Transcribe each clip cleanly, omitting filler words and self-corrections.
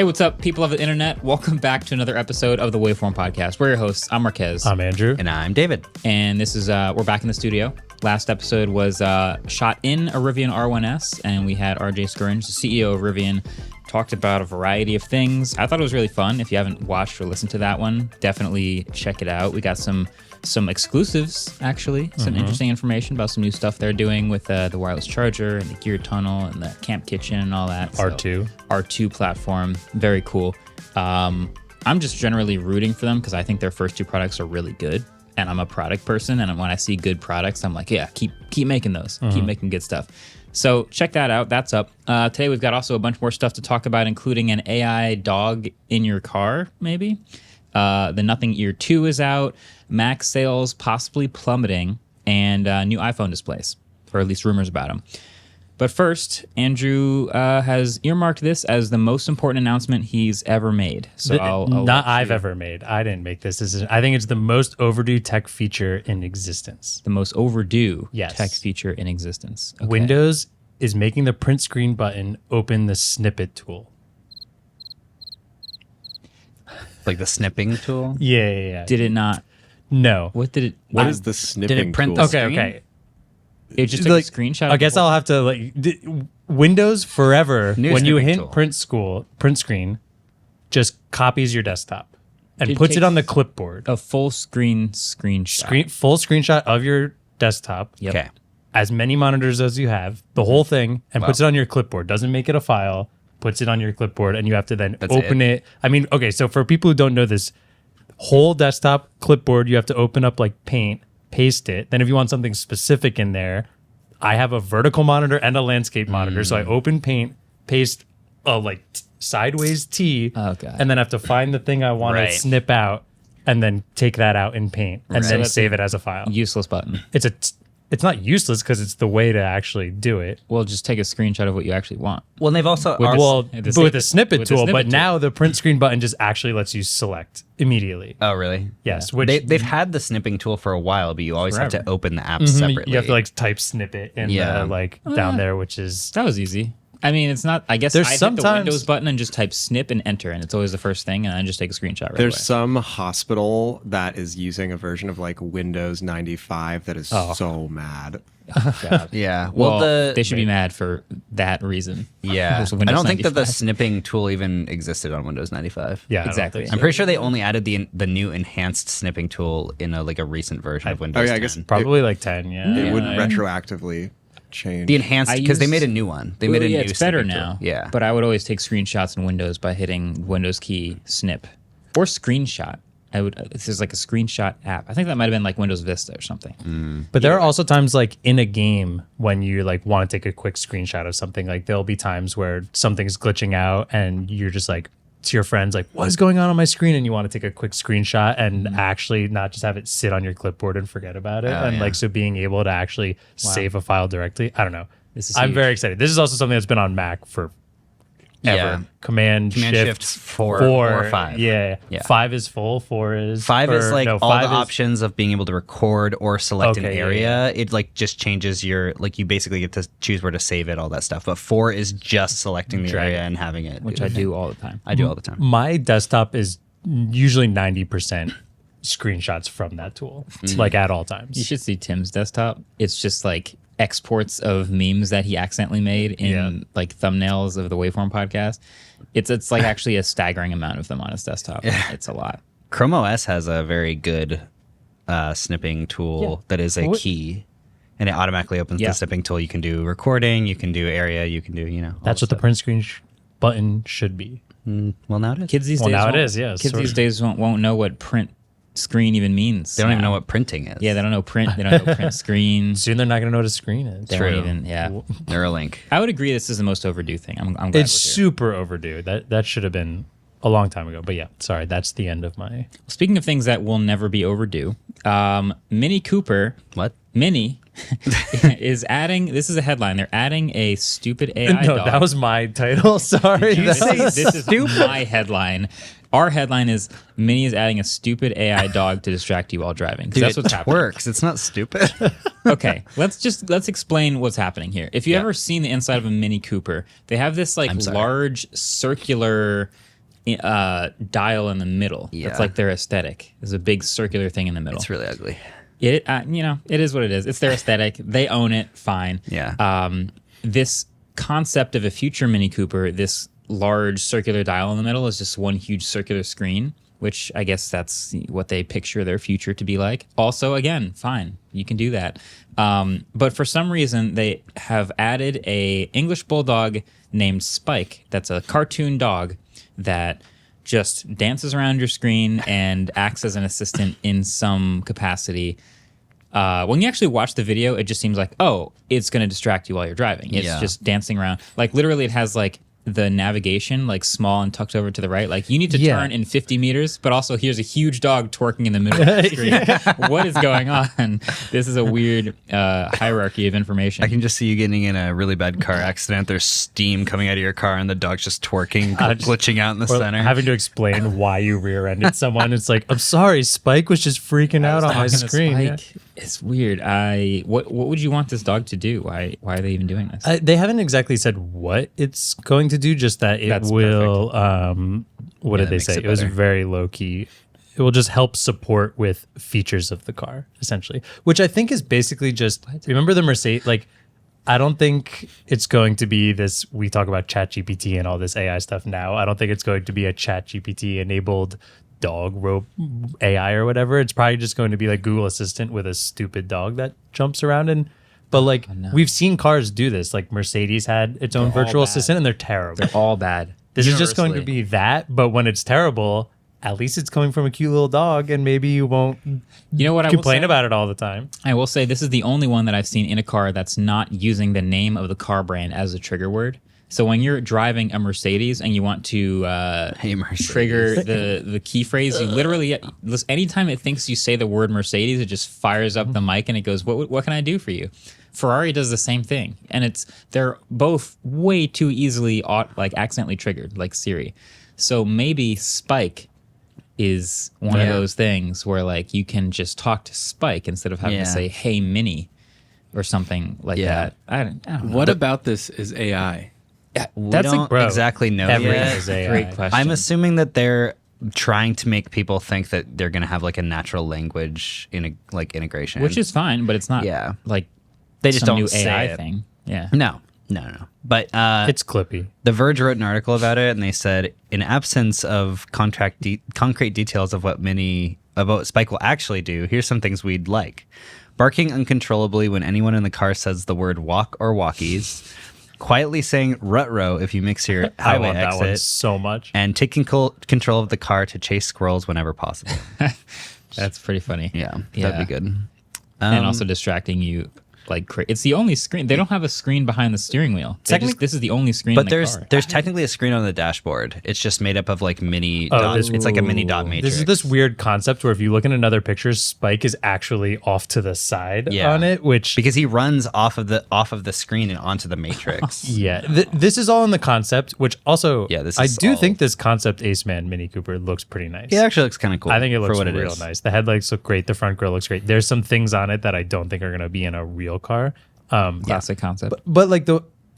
Hey, what's up, people of the internet? Welcome back to another episode of the WVFRM podcast. We're your hosts. I'm Marques. I'm Andrew. And I'm David. And this is, we're back in the studio. Last episode was shot in a Rivian R1S, and we had RJ Scourge, the CEO of Rivian, talked about a variety of things. I thought it was really fun. If you haven't watched or listened to that one, definitely check it out. We got some exclusives, actually, some interesting information about some new stuff they're doing with the wireless charger and the gear tunnel and the camp kitchen and all that. R2 platform, very cool. I'm just generally rooting for them because I think their first two products are really good. And I'm a product person, and when I see good products, I'm like, yeah, keep making those, keep making good stuff. So check that out. That's up. Today we've got also a bunch more stuff to talk about, including an AI dog in your car, maybe. The Nothing Ear 2 is out. Mac sales possibly plummeting, and new iPhone displays, or at least rumors about them. But first, Andrew has earmarked this as the most important announcement he's ever made. So I've ever made. I didn't make this. I think it's the most overdue tech feature in existence. The most overdue tech feature in existence. Okay. Windows is making the print screen button open the Snippet tool. Like the snipping tool? Yeah. Did it not? No. What did it? What is the snipping Did it print tool? the screen? Okay. It just took a screenshot. I guess I'll have to Windows forever. New when you snipping hit tool. print screen, just copies your desktop and It puts it takes on the clipboard. a full screenshot. Full screenshot of your desktop. Yep. Okay. As many monitors as you have, the whole thing, and puts it on your clipboard. Doesn't make it a file, puts it on your clipboard, and you have to then open it. I mean, okay, so for people who don't know this, whole desktop clipboard, you have to open up like Paint, paste it. Then if you want something specific in there, I have a vertical monitor and a landscape monitor. So I open Paint, paste a sideways T, and then have to find the thing I want to snip out, and then take that out in Paint, and then save it as a file. Useless button. It's not useless because it's the way to actually do it. Well, just take a screenshot of what you actually want. Well, and they've also... With the snippet tool, but now the print screen button just actually lets you select immediately. Oh, really? Yes. Yeah. Which They've had the snipping tool for a while, but you always have to open the app separately. you have to type snippet in down there, which is... That was easy. I mean, it's not. I guess I hit the Windows button and just type snip and enter, and it's always the first thing, and I just take a screenshot right away. There's some hospital that is using a version of Windows 95 that is so mad. God. Yeah. Well, they should be mad for that reason. Yeah. I don't think that the snipping tool even existed on Windows 95. Yeah, exactly. I'm pretty sure they only added the new enhanced snipping tool in a recent version of Windows 10. I guess probably 10, yeah. It wouldn't retroactively change. The enhanced, because they made a new one. They made a new it's better snipping now. tool. Yeah. But I would always take screenshots in Windows by hitting Windows key snip or screenshot. This is like a screenshot app. I think that might have been Windows Vista or something. But there are also times in a game when you want to take a quick screenshot of something. There'll be times where something's glitching out and you're just to your friends what is going on my screen, and you want to take a quick screenshot and actually not just have it sit on your clipboard and forget about it. So being able to actually save a file directly, I don't know. I'm very excited. This is also something that's been on Mac for ever. Yeah. Command Shift 4 or 5. Yeah. 5 is full, 4 is... 5 is all the options of being able to record or select an area. It just changes your... you basically get to choose where to save it, all that stuff. But 4 is just selecting the area and having it. Which I do all the time. I do all the time. My desktop is usually 90% screenshots from that tool, at all times. You should see Tim's desktop. It's just exports of memes that he accidentally made in thumbnails of the Waveform podcast. It's actually a staggering amount of them on his desktop. Yeah. It's a lot. Chrome OS has a very good snipping tool that is a key, and it automatically opens the snipping tool. You can do recording, you can do area, you can do That's what the print screen button should be. Well, now it is. Kids these days won't know what print screen even means. They don't even know what printing is. Yeah, they don't know print. They don't know print screen. Soon they're not going to know what a screen is. They won't even. Yeah, Neuralink. I would agree. This is the most overdue thing. I'm glad it's super overdue. That should have been a long time ago. But yeah, sorry, that's the end of my. Speaking of things that will never be overdue, Mini Cooper. What? Mini is adding. This is a headline. They're adding a stupid AI dog. That was my title. Sorry, this is my headline. Our headline is Mini is adding a stupid AI dog to distract you while driving. Dude, that's what's happening. Works. It's not stupid. Okay, let's explain what's happening here. If you ever seen the inside of a Mini Cooper, they have this large circular dial in the middle. Yeah. That's like their aesthetic. There's a big circular thing in the middle. It's really ugly. It it is what it is. It's their aesthetic. They own it. Fine. Yeah. This concept of a future Mini Cooper, this large circular dial in the middle, is just one huge circular screen, which I guess that's what they picture their future to be like. Also, again, fine, you can do that. But for some reason, they have added a English Bulldog named Spike. That's a cartoon dog that just dances around your screen and acts as an assistant in some capacity. When you actually watch the video, it just seems like, oh, it's going to distract you while you're driving. It's just dancing around. Like, literally, it has, like, the navigation, like, small and tucked over to the right. Like, you need to turn in 50 meters, but also here's a huge dog twerking in the middle of the screen. What is going on? This is a weird hierarchy of information. I can just see you getting in a really bad car accident. There's steam coming out of your car and the dog's just twerking, glitching out in the center. Having to explain why you rear-ended someone. It's like, I'm sorry, Spike was just freaking out on my screen. Yeah. It's weird. What would you want this dog to do? Why are they even doing this? They haven't exactly said what it's going to do, just that it will, what did they say? It was very low-key. It will just help support with features of the car, essentially, which I think is basically just, remember the Mercedes, like, I don't think it's going to be this, we talk about ChatGPT and all this AI stuff now. I don't think it's going to be a ChatGPT enabled dog rope AI or whatever. It's probably just going to be like Google Assistant with a stupid dog that jumps around. But like we've seen cars do this. Like Mercedes had its own virtual assistant and they're terrible. They're all bad. This is just going to be that, but when it's terrible, at least it's coming from a cute little dog and maybe you won't complain about it all the time. I will say this is the only one that I've seen in a car that's not using the name of the car brand as a trigger word. So when you're driving a Mercedes and you want to trigger the key phrase, you literally, anytime it thinks you say the word Mercedes, it just fires up the mic and it goes, what can I do for you? Ferrari does the same thing. And they're both way too easily accidentally triggered, like Siri. So maybe Spike is one of those things where like you can just talk to Spike instead of having to say, hey, Mini, or something like that. I don't know. What about this is AI? We don't exactly know yet. Is AI. Great question. I'm assuming that they're trying to make people think that they're going to have like a natural language integration, which is fine, but it's not like they just some don't new say AI it. thing. Yeah. No. But It's clippy. The Verge wrote an article about it, and they said, in absence of concrete details of what Spike will actually do, here's some things we'd like: barking uncontrollably when anyone in the car says the word walk or walkies. Quietly saying "rut-row" if you mix your highway I want that one exit, so much, and taking control of the car to chase squirrels whenever possible. That's pretty funny. Yeah, that'd be good. And also distracting you. It's the only screen. They don't have a screen behind the steering wheel. This is the only screen. But in the car. there's technically a screen on the dashboard. It's just made up of like mini dots. It's like a mini dot matrix. This is this weird concept where if you look in another picture, Spike is actually off to the side on it, because he runs off of the screen and onto the matrix. This is all in the concept, which also I do think this concept Ace Man Mini Cooper looks pretty nice. It actually looks kind of cool. I think it looks for what real nice. The headlights look great. The front grille looks great. There's some things on it that I don't think are going to be in a real car. Classic concept. But like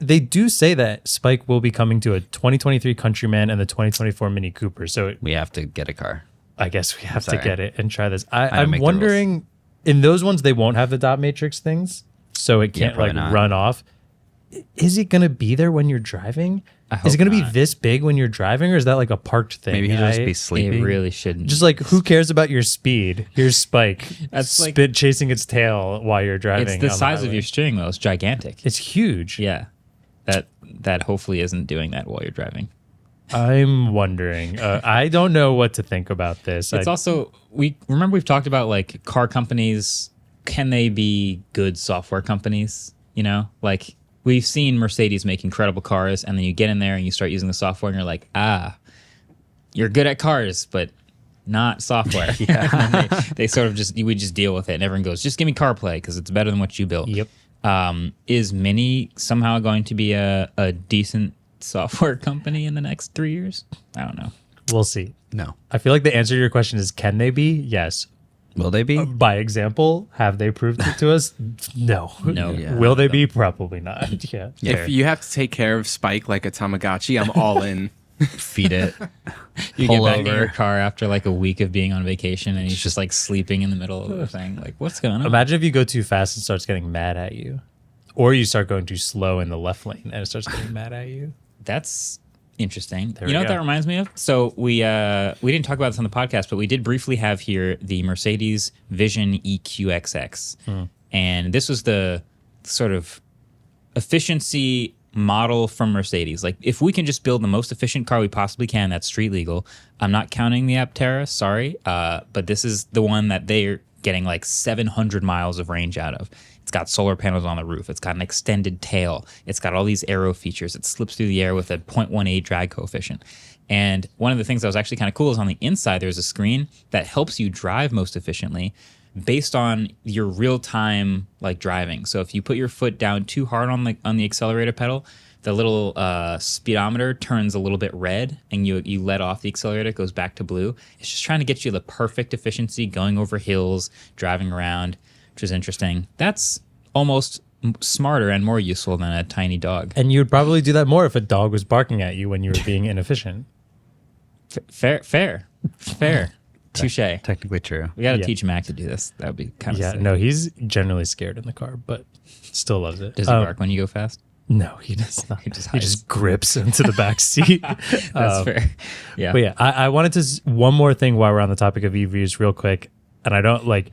they do say that Spike will be coming to a 2023 Countryman and the 2024 Mini Cooper. So we have to get a car. I guess we have to get it and try this. I'm wondering, in those ones they won't have the dot matrix things, so it can't run off. Is it going to be there when you're driving? Is it going to be this big when you're driving, or is that like a parked thing? Maybe he'll just be sleeping. It really shouldn't. Just like, who cares about your speed? Here's Spike chasing its tail while you're driving. It's the size of your steering wheel. It's gigantic. It's huge. Yeah. That hopefully isn't doing that while you're driving. I'm wondering. I don't know what to think about this. It's also, we've talked about like car companies. Can they be good software companies? You know, like we've seen Mercedes make incredible cars, and then you get in there and you start using the software and you're like, you're good at cars, but not software. And they sort of we just deal with it, and everyone goes, just give me CarPlay because it's better than what you built. Yep. Is Mini somehow going to be a decent software company in the next 3 years? I don't know. We'll see. No. I feel like the answer to your question is, can they be? Yes. Will they be? By example, have they proved it to us? No. Yeah. Will they be? Probably not. Yeah. If you have to take care of Spike like a Tamagotchi, I'm all in. feed it. You pull get back in over. your car after like a week of being on vacation, and he's just like sleeping in the middle of the thing. Like, what's going on? Imagine if you go too fast and starts getting mad at you, or you start going too slow in the left lane and it starts getting mad at you. That's interesting. There You know we what go. that reminds me of? So we didn't talk about this on the podcast, but we did briefly have here the Mercedes Vision EQXX, and this was the sort of efficiency model from Mercedes. Like, if we can just build the most efficient car we possibly can that's street legal, I'm not counting the Aptera, sorry, but this is the one that they're getting like 700 miles of range out of. It's got solar panels on the roof. It's got an extended tail. It's got all these aero features. It slips through the air with a 0.18 drag coefficient. And one of the things that was actually kind of cool is on the inside, there's a screen that helps you drive most efficiently based on your real-time like driving. So if you put your foot down too hard on the accelerator pedal, the little speedometer turns a little bit red, and you let off the accelerator, it goes back to blue. It's just trying to get you the perfect efficiency going over hills, driving around, which is interesting. That's almost smarter and more useful than a tiny dog. And you'd probably do that more if a dog was barking at you when you were being inefficient. Fair. Touche. Technically true. We got to Yeah. teach Mac to do this. That would be kind of Yeah, sick. no, he's generally scared in the car, but still loves it. Does he bark when you go fast? No, he does not. He just He just grips into the back seat. That's fair. Yeah. But yeah, I wanted to one more thing while we're on the topic of EVs real quick. And I don't like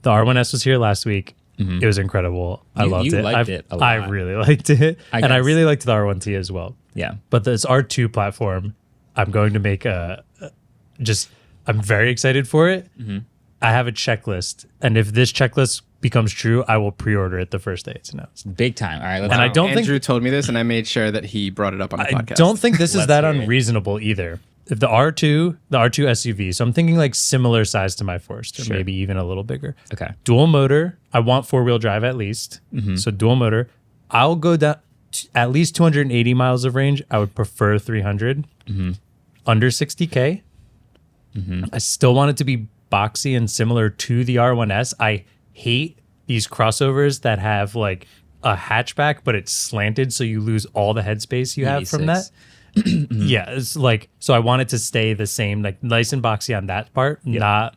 the R1S was here last week. It was incredible. I loved you it. liked it a lot. I really liked it. I And I guess. really liked the R1T as well. Yeah. But this R2 platform, I'm going to make I'm very excited for it. I have a checklist. And if this checklist becomes true, I will pre-order it the first day it's announced. Big time. All right. Let's And I don't Andrew think told me this, and I made sure that he brought it up on the I podcast. don't think this is Let's that hear it. unreasonable either. If the R2 SUV, so I'm thinking like similar size to my Forester, Sure. maybe even a little bigger. Okay. Dual motor. I want 4-wheel drive at least. So dual motor. I'll go down at least 280 miles of range. I would prefer 300. Under 60K. I still want it to be boxy and similar to the R1S. I hate these crossovers that have like a hatchback, but it's slanted, so you lose all the headspace you have from that. 86. Yeah, it's like, so I want it to stay the same, like nice and boxy on that part, not,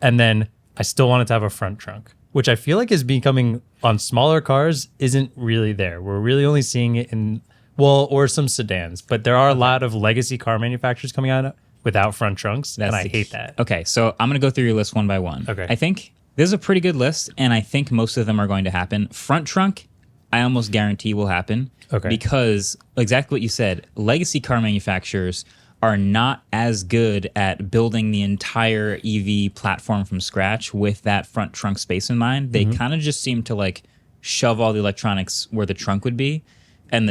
And then I still want it to have a front trunk, which I feel like is becoming on smaller cars isn't really there. We're really only seeing it in, or some sedans, but there are a lot of legacy car manufacturers coming out without front trunks, and I hate that. Okay. So I'm going to go through your list one by one. Okay. I think this is a pretty good list, and I think most of them are going to happen. Front trunk, I almost guarantee will happen. Okay. Because exactly what you said, legacy car manufacturers are not as good at building the entire EV platform from scratch with that front trunk space in mind. They kind of just seem to like shove all the electronics where the trunk would be, and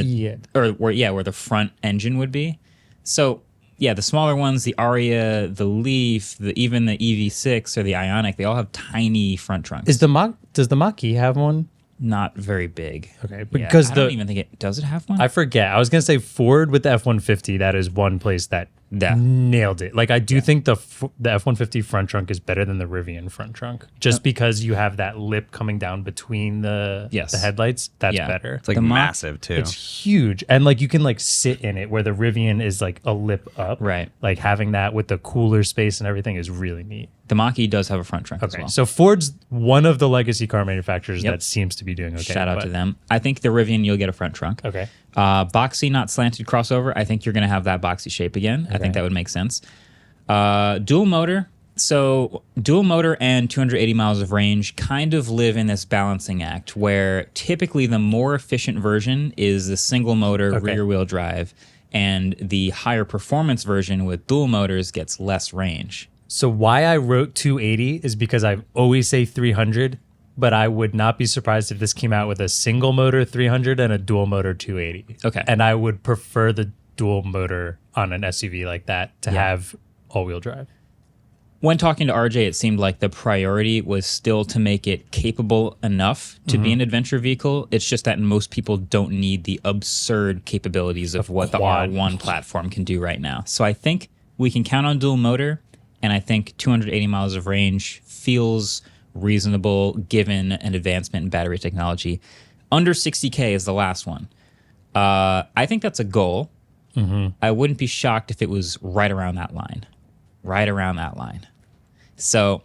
where the front engine would be. So yeah, the smaller ones, the Aria, the Leaf, even the EV6 or the Ioniq, they all have tiny front trunks. Does the Mach-E have one? Not very big. Okay, Yeah, because I don't even think does it have one? I forget. I was gonna say Ford with the F-150. That is one place that nailed it. Like I do think the F-150 front trunk is better than the Rivian front trunk, just because you have that lip coming down between the headlights. That's better. It's like The Mach- massive too. It's huge, and like you can like sit in it, where the Rivian is like a lip up. Right. Like having that with the cooler space and everything is really neat. The Mach-E does have a front trunk as Okay, well. so Ford's one of the legacy car manufacturers Yep. that seems to be doing okay. Shout out to them. I think the Rivian, you'll get a front trunk. Okay. Boxy, not slanted crossover. I think you're going to have that boxy shape again. I think that would make sense. Dual motor. So dual motor and 280 miles of range kind of live in this balancing act where typically the more efficient version is the single motor rear wheel drive, and the higher performance version with dual motors gets less range. So why I wrote 280 is because I always say 300, but I would not be surprised if this came out with a single motor 300 and a dual motor 280. Okay. And I would prefer the dual motor on an SUV like that to have all-wheel drive. When talking to RJ, it seemed like the priority was still to make it capable enough to be an adventure vehicle. It's just that most people don't need the absurd capabilities of what the quad. R1 platform can do right now. So I think we can count on dual motor, and I think 280 miles of range feels reasonable given an advancement in battery technology. Under 60K is the last one. I think that's a goal. I wouldn't be shocked if it was right around that line. Right around that line. So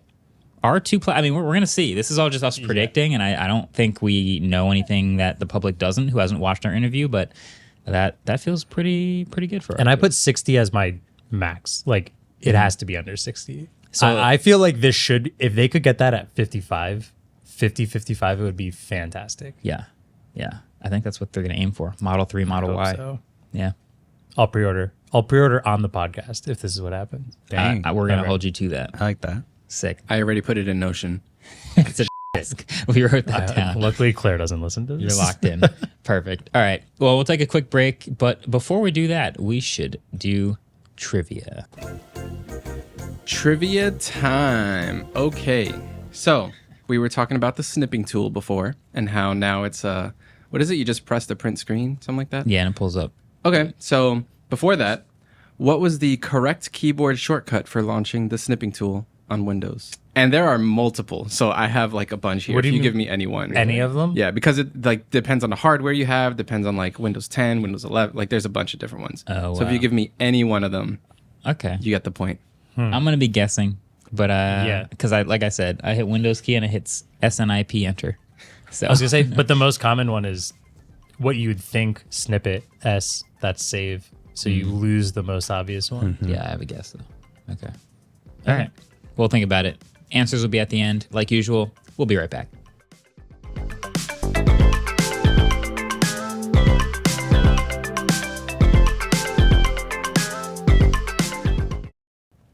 our I mean, we're going to see. This is all just us predicting, and I don't think we know anything that the public doesn't who hasn't watched our interview, but that feels pretty good for us. And I put 60 as my max. Like, it has to be under 60. So I feel like this should, if they could get that at 55, it would be fantastic. Yeah. I think that's what they're going to aim for. Model 3, Model Y. So. Yeah. I'll pre-order on the podcast if this is what happens. Dang. We're going to hold you to that. I like that. Sick. I already put it in Notion. It's a risk. We wrote that down. Luckily, Claire doesn't listen to this. You're locked in. Perfect. All right. Well, we'll take a quick break. But before we do that, we should do trivia. Trivia time. Okay. So we were talking about the snipping tool before and how now it's what is it? You just press the print screen, something like that? Yeah, and it pulls up. Okay. So before that, what was the correct keyboard shortcut for launching the snipping tool on Windows? And there are multiple. So I have like a bunch here. What do if you you mean? give me any one. Any of them? Yeah, because it like depends on the hardware you have, depends on like Windows 10, Windows 11, like there's a bunch of different ones. Oh, So if wow. you give me any one of them, Okay. you get the point. I'm going to be guessing. But Yeah. because like I said, I hit Windows key and it hits SNIP enter. So I was going to say, but the most common one is what you would think snippet S, that's save. So you lose the most obvious one. yeah, I have a guess though. Okay. All right. We'll think about it. Answers will be at the end. Like usual, we'll be right back.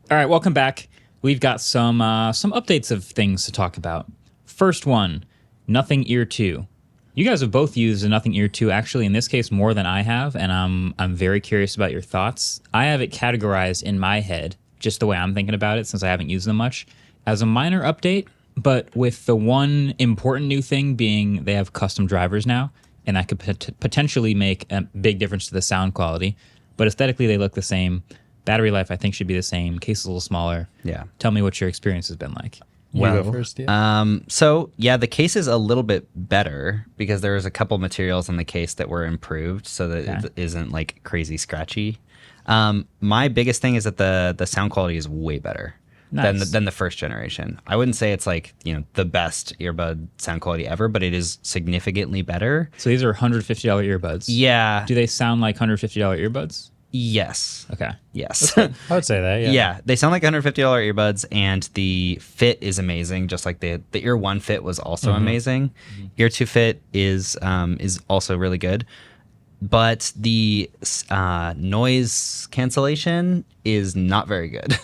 All right, welcome back. We've got some updates of things to talk about. First one, Nothing Ear 2. You guys have both used the Nothing Ear 2, actually, in this case, more than I have, and I'm very curious about your thoughts. I have it categorized in my head, just the way I'm thinking about it, since I haven't used them much, as a minor update, but with the one important new thing being they have custom drivers now, and that could potentially make a big difference to the sound quality. But aesthetically, they look the same. Battery life, I think, should be the same. Case is a little smaller. Yeah. Tell me what your experience has been like. You go first, So yeah, the case is a little bit better because there was a couple materials on the case that were improved so that it isn't like crazy scratchy. My biggest thing is that the sound quality is way better than the first generation. I wouldn't say it's like, the best earbud sound quality ever, but it is significantly better. So these are $150 earbuds. Yeah. Do they sound like $150 earbuds? Yes. Okay. Yes. I would say that, yeah. Yeah, they sound like $150 earbuds, and the fit is amazing. Just like the Ear 1 fit was also amazing. Ear 2 fit is also really good, but the noise cancellation is not very good.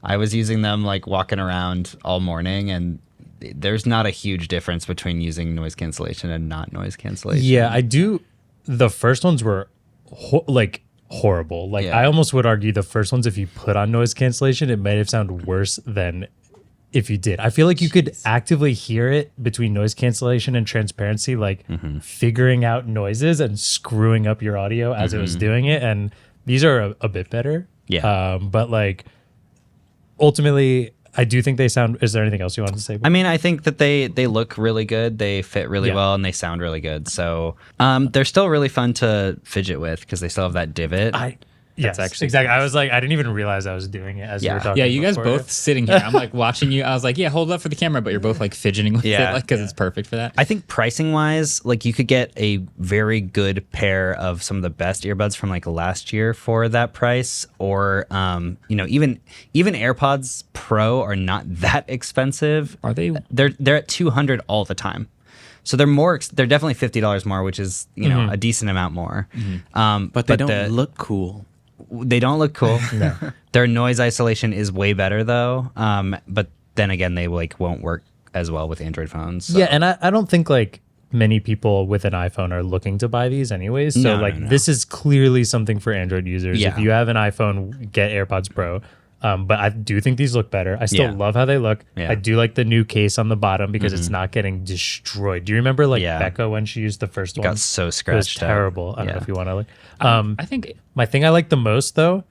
I was using them like walking around all morning, and there's not a huge difference between using noise cancellation and not noise cancellation. Yeah, I do. The first ones were horrible. Like I almost would argue the first ones, if you put on noise cancellation, it might have sounded worse than if you did. I feel like you could actively hear it between noise cancellation and transparency, like figuring out noises and screwing up your audio as it was doing it. And these are a bit better. Yeah. But like ultimately, I do think they sound. Is there anything else you wanted to say? I mean, I think that they look really good. They fit really well, and they sound really good. So they're still really fun to fidget with because they still have that divot. Yes, actually exactly. I was like, I didn't even realize I was doing it as you were talking. Yeah, you guys before. both sitting here. I'm like watching you. I was like, yeah, hold it up for the camera, but you're both like fidgeting with it because it's perfect for that. I think pricing wise, like you could get a very good pair of some of the best earbuds from like last year for that price, or even AirPods Pro are not that expensive. Are they? They're at $200 all the time. So they're more. They're definitely $50 more, which is a decent amount more. But they don't look cool. They don't look cool. No. Their noise isolation is way better though. But then again, they like won't work as well with Android phones. So. Yeah, and I don't think like many people with an iPhone are looking to buy these anyways. So No. this is clearly something for Android users. Yeah. If you have an iPhone, get AirPods Pro. But I do think these look better. I still love how they look. Yeah. I do like the new case on the bottom because it's not getting destroyed. Do you remember Becca when she used the first one? Got so It was scratched up. terrible. I don't know if you want to like. I think My thing I like the most though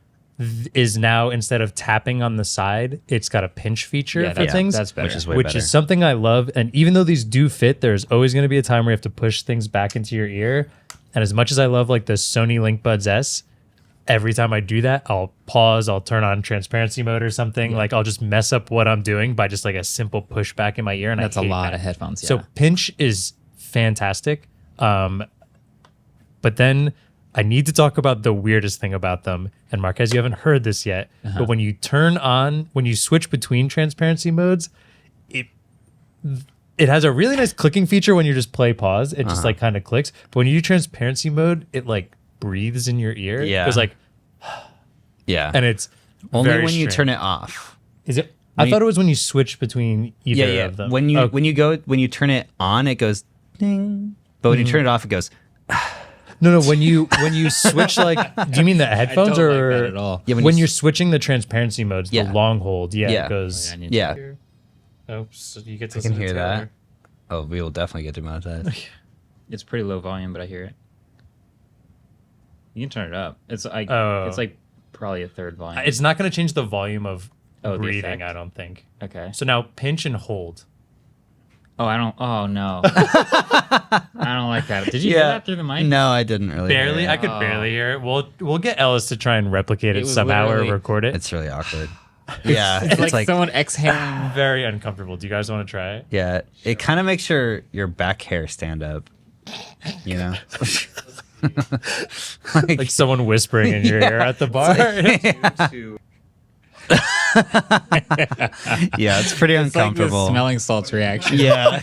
is now instead of tapping on the side, it's got a pinch feature for things. That's better. Which is way which better. is something I love. And even though these do fit, there's always going to be a time where you have to push things back into your ear. And as much as I love like the Sony Link Buds S, every time I do that, I'll pause, I'll turn on transparency mode or something. Like I'll just mess up what I'm doing by just like a simple pushback in my ear. And That's I hate a lot that. of headphones. Yeah. So pinch is fantastic. But then I need to talk about the weirdest thing about them. And Marques, you haven't heard this yet, but when you switch between transparency modes, it has a really nice clicking feature when you just play pause. It just like kind of clicks. But when you do transparency mode, it like breathes in your ear. Yeah. It was like, Yeah. and it's only very when you strange. turn it off. Is it? I thought it was when you switch between either of them. When you turn it on, it goes ding. But when you turn it off, it goes. No. When you switch, like, do you mean the headphones don't or like that at all. Yeah, when you're switching the transparency modes, the Yeah. long hold? Yeah, Yeah. it goes. Yeah. Oh, so you get to I can listen to hear Taylor. that. Oh, we will definitely get demonetized. It's pretty low volume, but I hear it. You can turn it up. It's like Oh. it's like probably a third volume. It's not going to change the volume of the breathing, effect. I don't think. Okay. So now pinch and hold. Oh, I don't. Oh no. I don't like that. Did you hear that through the mic? No, I didn't really. Barely, hear I it. could barely hear it. We'll get Ellis to try and replicate it was somehow or literally- record it. It's really awkward. Yeah, It's like someone exhaling. Very uncomfortable. Do you guys want to try it? yeah. It kind of makes your back hair stand up. You know. Like someone whispering in your ear at the bar. Yeah, it's pretty It's like the uncomfortable. smelling salts reaction. yeah.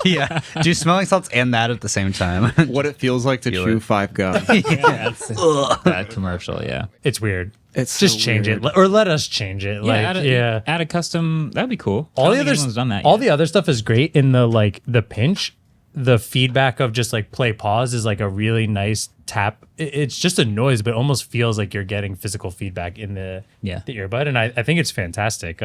Do smelling salts and that at the same time. What it feels like to chew 5 gum. That's that commercial. Yeah. It's weird. It's Just so change weird. it, or let us change it. Add a custom. That'd be cool. All I the don't think other anyone's done that. all yet. the other stuff is great. In the pinch, the feedback of just like play pause is like a really nice tap. It's just a noise, but it almost feels like you're getting physical feedback in the earbud, and I think it's fantastic.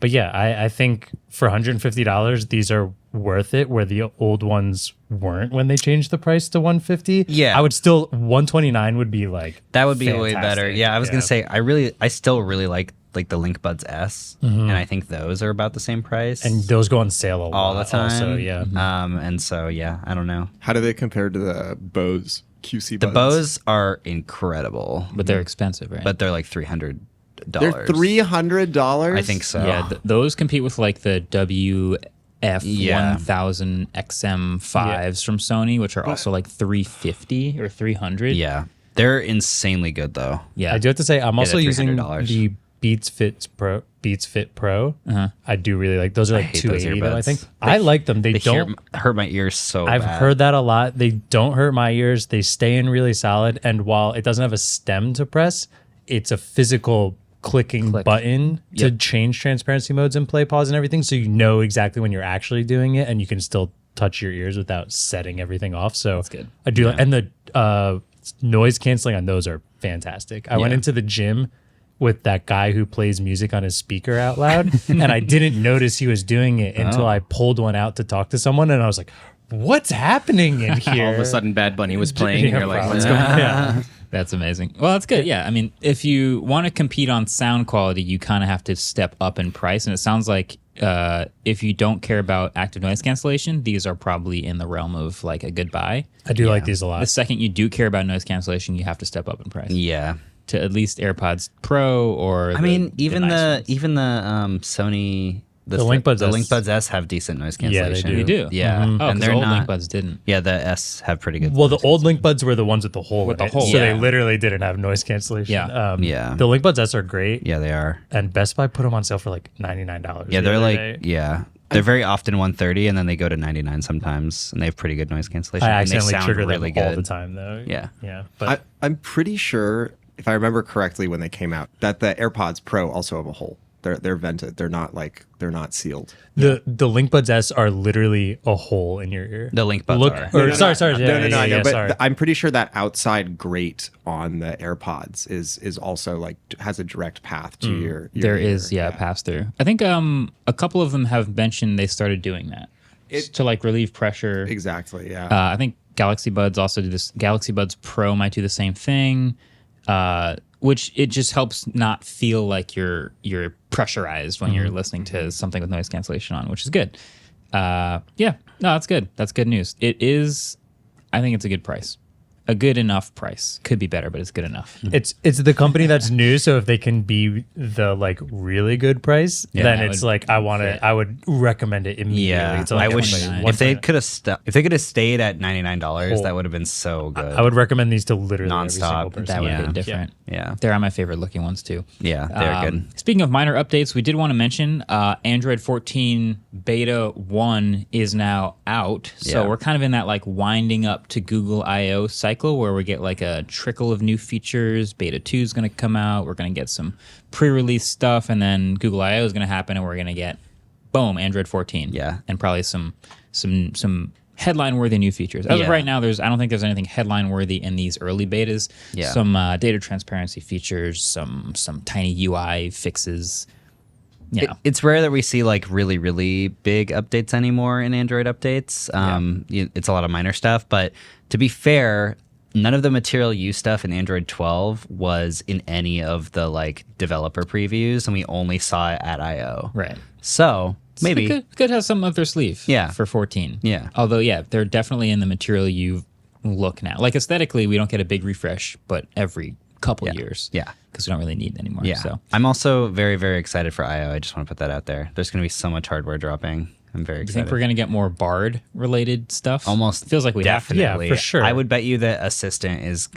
But yeah, I think for $150, these are worth it. Where the old ones weren't when they changed the price to $150. Yeah. I would still $129 would be like That would be way better. fantastic. Yeah, I was gonna say I still really like the Link Buds S, and I think those are about the same price and those go on sale a all lot the time. Also, yeah. And so yeah, I don't know. How do they compare to the Bose QC The buds? Bose are incredible, but they're expensive, right? but they're like $300. They're $300? I think so. yeah, those compete with like the WF1000 XM5s from Sony, which are also like $350 or $300. Yeah, they're insanely good though. Yeah. I do have to say, I'm also they're using $300. the Beats Fit Pro. I do really like those. Are like hate those 280 though, I earbuds. think. I like them. They They don't. hurt my ears so I've bad. heard that a lot. They don't hurt my ears. They stay in really solid. And while it doesn't have a stem to press, it's a physical clicking button to change transparency modes and play pause and everything. So you know exactly when you're actually doing it, and you can still touch your ears without setting everything off. So that's good. I do. And the noise canceling on those are fantastic. I went into the gym with that guy who plays music on his speaker out loud, and I didn't notice he was doing it until I pulled one out to talk to someone, and I was like, "What's happening in here?" All of a sudden, Bad Bunny was playing, and Yeah, you're like, probably. "What's going on?" Yeah. That's amazing. Well, that's good. Yeah. I mean, if you want to compete on sound quality, you kind of have to step up in price. And it sounds like if you don't care about active noise cancellation, these are probably in the realm of like a good buy. I do like these a The lot. second you do care about noise cancellation, you have to step up in price Yeah. to at least AirPods Pro or I mean, even nice the ones. Sony The Link Buds the S. Link Buds S have decent noise Yeah, they cancellation. do. You do? Yeah, Oh, 'cause and they're old not. Link Buds didn't. Yeah, the S have pretty good. Well, the noise old Link Buds were the ones with the hole With in the it, hole. so Yeah. they literally didn't have noise cancellation. Yeah. Yeah. The Link Buds S are great, Yeah, they are. and Best Buy put them on sale for like $99. Yeah, the they're other like day. they're very often 130, and then they go to 99 sometimes, and they have pretty good noise cancellation. I and they accidentally sound trigger really them all good. the time, though. Yeah. yeah. But I'm pretty sure, if I remember correctly when they came out, that the AirPods Pro also have a hole. They're vented. They're not sealed. the Link Buds S are literally a hole in your ear. The Link Buds Look, are. or sorry. No, Yeah, I know. yeah, But sorry. I'm pretty sure that outside grate on the AirPods is also like has a direct path to your There ear. is, pass through. I think a couple of them have mentioned they started doing that to like relieve pressure. Exactly. Yeah. I think Galaxy Buds also do this. Galaxy Buds Pro might do the same thing, which it just helps not feel like you're pressurized when you're listening to something with noise cancellation on, which is good. No, that's good. That's good news. It is. I think it's a good price. a good enough price. Could be better, but it's good enough. It's the company that's new, so if they can be the like really good price, then it's like I would recommend it immediately. Yeah, It's like I wish $1.99. if they could have stayed at $99, that would have been so good. I would recommend these to literally every single Nonstop. person. That would have Yeah. been different. Yeah. They're on my favorite looking ones too. Yeah, they're good. Speaking of minor updates, we did want to mention Android 14 Beta 1 is now out. So Yeah. we're kind of in that like winding up to Google I.O. cycle where we get like a trickle of new features. Beta 2 is going to come out. We're going to get some pre-release stuff, and then Google I.O. is going to happen, and we're going to get, boom, Android 14. Yeah. And probably some headline-worthy new features. As of Yeah. right now, I don't think there's anything headline-worthy in these early betas. Yeah. Some data transparency features, some tiny UI fixes. You know. It's rare that we see like really, really big updates anymore in Android updates. It's a lot of minor stuff, but to be fair, none of the material use stuff in Android 12 was in any of the like developer previews, and we only saw it at I/O. Right. So maybe So could have something up their sleeve. Yeah. For 14. Yeah. Although, yeah, they're definitely in the material you look now. Like aesthetically, we don't get a big refresh, but every couple years. Yeah. Because we don't really need it anymore. Yeah. So I'm also very, very excited for I/O. I just want to put that out there. There's going to be so much hardware dropping. I'm very you excited. think we're going to get more Bard related stuff? Almost feels like we have to. Yeah, for sure. I would bet you that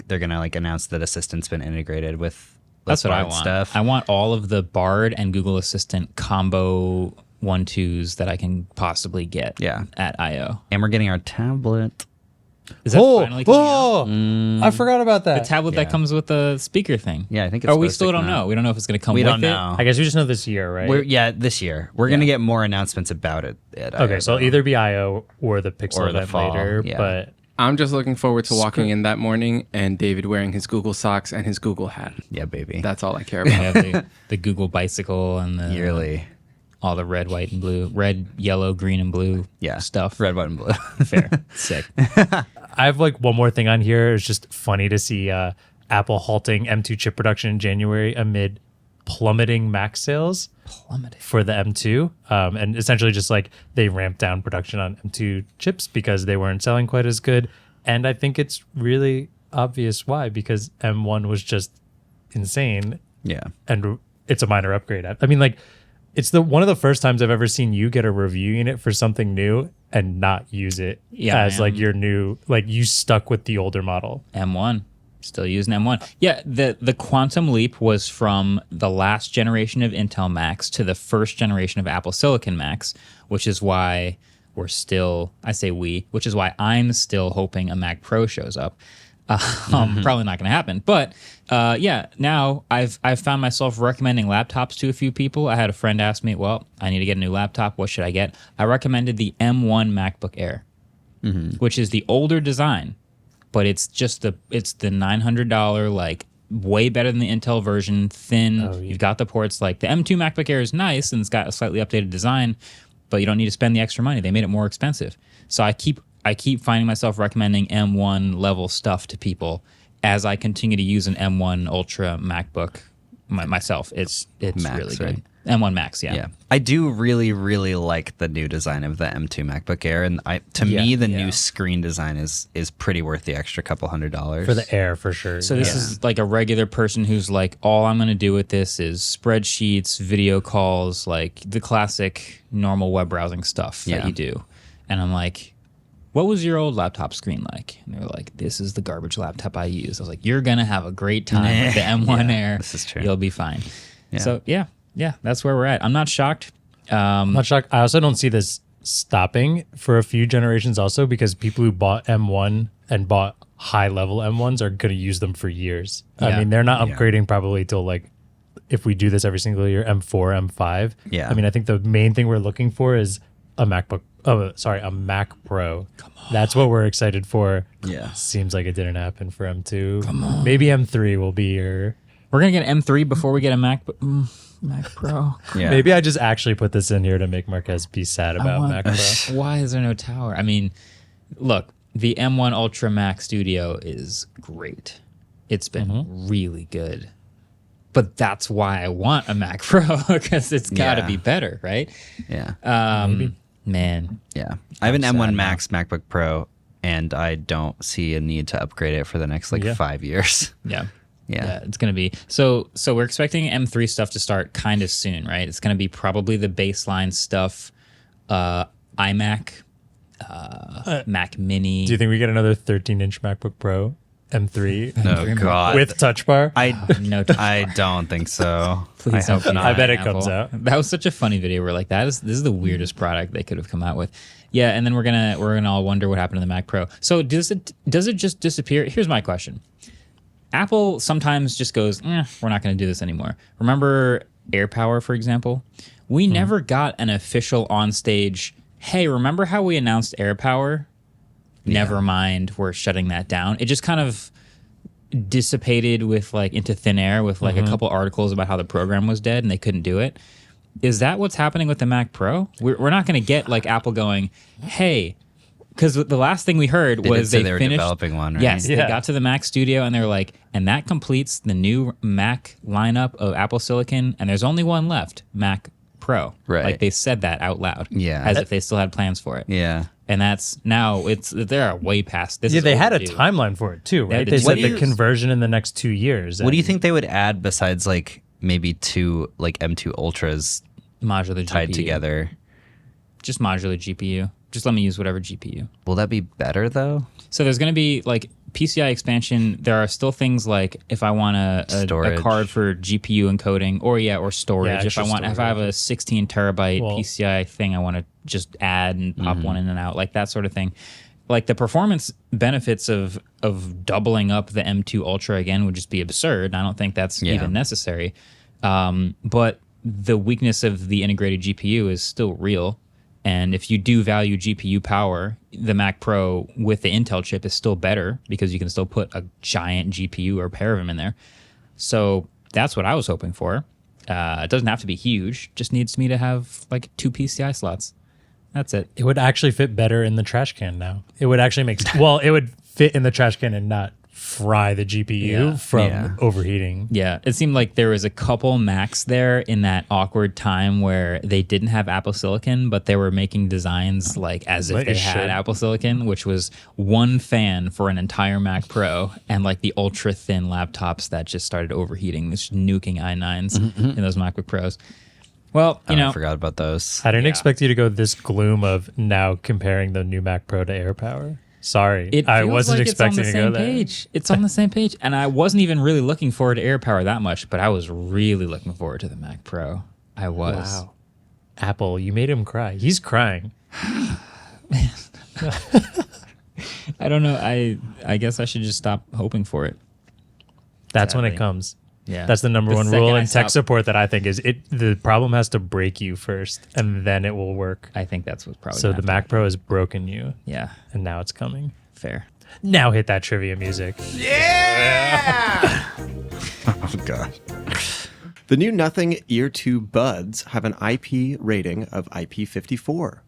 they're going to like announce that Assistant's been integrated with That's what I Bard want. stuff. I want all of the Bard and Google Assistant combo 1-2s that I can possibly get at I/O. And we're getting our tablet. Is that finally coming out? I forgot about that. The tablet that comes with the speaker thing. Yeah, I think it's Or we supposed still to don't come know. out. We don't know if it's going to come We with don't it. know. I guess we just know this year, right? This year. We're going to get more announcements about it. At Okay, I/O, so it'll either be I/O or the Pixel Or the event fall, later. yeah. But I'm just looking forward to walking in that morning and David wearing his Google socks and his Google hat. Yeah, baby. That's all I care We about. have the Google bicycle and the Yearly. all the red, white, and blue, red, yellow, green, and blue stuff. Red, white, and blue. Fair. Sick. I have like one more thing on here. It's just funny to see Apple halting M2 chip production in January amid plummeting Mac sales for the M2. And essentially just like they ramped down production on M2 chips because they weren't selling quite as good. And I think it's really obvious why, because M1 was just insane. Yeah. And it's a minor upgrade. I mean, like, it's one of the first times I've ever seen you get a review unit for something new and not use it as like your new, like you stuck with the older model. M1. Still using M1. Yeah, the quantum leap was from the last generation of Intel Macs to the first generation of Apple Silicon Macs, which is why which is why I'm still hoping a Mac Pro shows up. Probably not going to happen. But now I've found myself recommending laptops to a few people. I had a friend ask me, well, I need to get a new laptop. What should I get? I recommended the M1 MacBook Air, which is the older design, but it's just the $900, like way better than the Intel version, thin. You've got the ports. Like the M2 MacBook Air is nice and it's got a slightly updated design, but you don't need to spend the extra money. They made it more expensive. So I keep finding myself recommending M1 level stuff to people as I continue to use an M1 Ultra MacBook myself. It's Max, really good. right? M1 Max, yeah. Yeah. I do really, really like the new design of the M2 MacBook Air. And to me, the new screen design is pretty worth the extra couple $100. For the Air, for sure. So this is like a regular person who's like, all I'm going to do with this is spreadsheets, video calls, like the classic normal web browsing stuff that you do. And I'm like, what was your old laptop screen like? And they were like, this is the garbage laptop I use. I was like, you're going to have a great time with the M1 Air. This is true. You'll be fine. Yeah. So yeah, that's where we're at. I'm not shocked. I'm not shocked. I also don't see this stopping for a few generations also, because people who bought M1 and bought high level M1s are going to use them for years. I mean, they're not upgrading probably till like, if we do this every single year, M4, M5. Yeah. I mean, I think the main thing we're looking for is a Mac Pro. Come on. That's what we're excited for. Yeah. Seems like it didn't happen for M2. Come on. Maybe M3 will be your... We're going to get M3 before we get a Mac Pro. Yeah. Maybe I just actually put this in here to make Marques be sad about Mac Pro. Why is there no tower? I mean, look, the M1 Ultra Mac Studio is great. It's been really good. But that's why I want a Mac Pro, because it's got to be better, right? Yeah. Man. Yeah. I have an M1 Max MacBook Pro, and I don't see a need to upgrade it for the next 5 years. Yeah. Yeah. It's going to be. So we're expecting M3 stuff to start kind of soon, right? It's going to be probably the baseline stuff, iMac, Mac Mini. Do you think we get another 13-inch MacBook Pro M3 Oh God. with Touch Bar? No touch I bar. don't think so. Please I hope don't. not. I bet it Apple. comes out. That was such a funny video. We're like, this is the weirdest product they could have come out with. Yeah, and then we're gonna all wonder what happened to the Mac Pro. So does it just disappear? Here's my question. Apple sometimes just goes, we're not going to do this anymore. Remember AirPower, for example? We never got an official on-stage, hey, remember how we announced AirPower? Never mind, we're shutting that down. It just kind of dissipated with into thin air with a couple articles about how the program was dead and they couldn't do it. Is that what's happening with the Mac Pro? We're not going to get Apple going, hey, because the last thing we heard was they were finished developing one, right? Yes, Yeah. they got to the Mac Studio and they were like, and that completes the new Mac lineup of Apple Silicon, and there's only one left, Mac Pro. Right. They said that out loud. Yeah. As if they still had plans for it. Yeah. And that's now they're way past this. Yeah, is they had a overdue. timeline for it too, right? They They did. said What the do you- conversion in the next 2 years. What do you think they would add besides maybe two M2 Ultras Modular tied GPU. together? Just modular GPU. Just let me use whatever GPU. Will that be better though? So there's going to be PCI expansion. There are still things like if I want a Storage. card for GPU encoding, or storage. Yeah, if I extra have a 16 terabyte Well- PCI thing, I want to just add and pop one in and out, that sort of thing. The performance benefits of doubling up the M2 Ultra again would just be absurd. I don't think that's even necessary. But the weakness of the integrated GPU is still real. And if you do value GPU power, the Mac Pro with the Intel chip is still better because you can still put a giant GPU or a pair of them in there. So that's what I was hoping for. It doesn't have to be huge. Just needs me to have 2 PCI slots. That's it. It would actually fit better in the trash can now. It would actually make it would fit in the trash can and not fry the GPU from overheating. Yeah, it seemed like there was a couple Macs there in that awkward time where they didn't have Apple Silicon, but they were making designs as if Like they it had should. Apple Silicon, which was one fan for an entire Mac Pro and the ultra thin laptops that just started overheating, just nuking i9s in those MacBook Pros. Well, I forgot about those. I didn't expect you to go this gloom of now comparing the new Mac Pro to AirPower. Sorry, I wasn't expecting to go there. It's on the same page, and I wasn't even really looking forward to AirPower that much, but I was really looking forward to the Mac Pro. I was. Wow, Apple, you made him cry. He's crying. I don't know. I guess I should just stop hoping for it. That's when Sadly. it comes. Yeah, That's the number The one second rule I in tech stop- support that I think is the problem has to break you first and then it will work. I think that's what's probably. So gonna the happen. Mac Pro has broken you Yeah, and now it's coming. fair. Now hit that trivia music. Oh god. The new Nothing Ear 2 buds have an IP rating of IP54.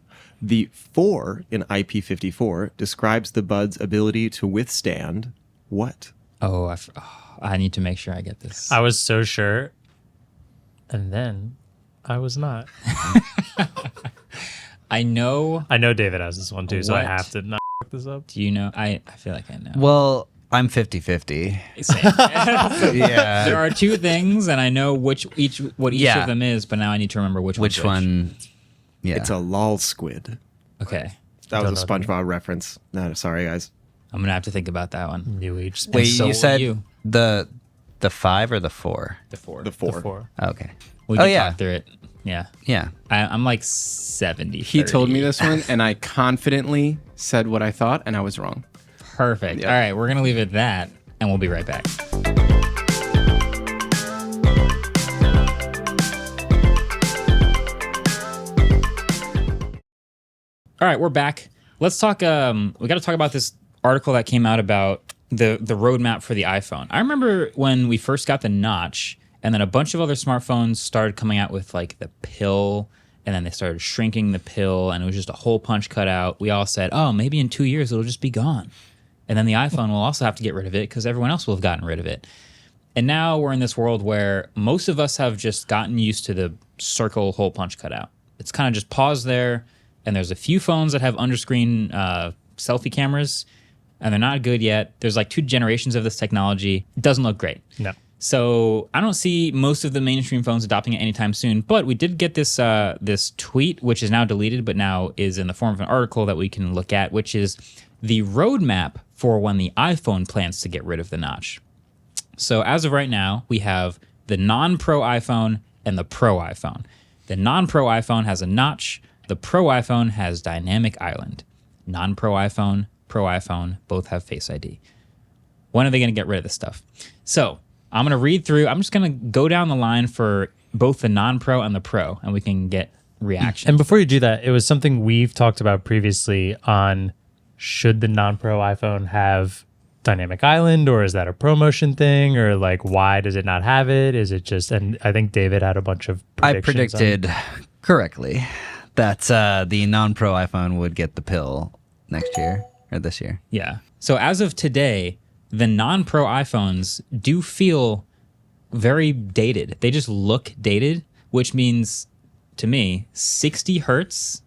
The 4 in IP54 describes the buds' ability to withstand what? Oh, I need to make sure I get this. I was so sure and then I was not. I know. I know David has this one too, so I What? have to not fuck this up. Do you know? I feel like I know. Well, I'm 50-50. Same. Yeah. There are two things, and I know what each Yeah. of them is, but now I need to remember which Which one? Yeah. It's a lol squid. Okay, That was a Don't know. SpongeBob reference. No, sorry, guys. I'm gonna have to think about that one. New age space. Wait, so you will said you. the 5 or the 4? The 4. The 4. Four. Okay. We Oh, can yeah. talk through it. Yeah, Yeah. I'm 70. He told me 30. this one, and I confidently said what I thought, and I was wrong. Perfect. Yep. All right, we're gonna leave it at that, and we'll be right back. All right, we're back. Let's talk. We got to talk about this article that came out about the roadmap for the iPhone. I remember when we first got the notch, and then a bunch of other smartphones started coming out with like the pill, and then they started shrinking the pill, and it was just a hole punch cut out. We all said, "Oh, maybe in 2 years it'll just be gone," and then the iPhone will also have to get rid of it because everyone else will have gotten rid of it. And now we're in this world where most of us have just gotten used to the circle hole punch cutout. It's kind of just paused there, and there's a few phones that have underscreen selfie cameras, and they're not good yet. There's like 2 generations of this technology. It doesn't look great. No. So I don't see most of the mainstream phones adopting it anytime soon. But we did get this this tweet, which is now deleted, but now is in the form of an article that we can look at, which is the roadmap for when the iPhone plans to get rid of the notch. So as of right now, we have the non-Pro iPhone and the Pro iPhone. The non-Pro iPhone has a notch. The Pro iPhone has dynamic island. Non-Pro iPhone, Pro iPhone, both have Face ID. When are they going to get rid of this stuff? So I'm going to read through. I'm just going to go down the line for both the non-Pro and the Pro, and we can get reaction. And before you do that, it was something we've talked about previously on should the non-Pro iPhone have dynamic island, or is that a ProMotion thing, or like why does it not have it? Is it just, and I think David had a bunch of predictions. I predicted correctly that the non-Pro iPhone would get the pill next year or this year. Yeah. So as of today, the non-Pro iPhones do feel very dated. They just look dated, which means to me 60 hertz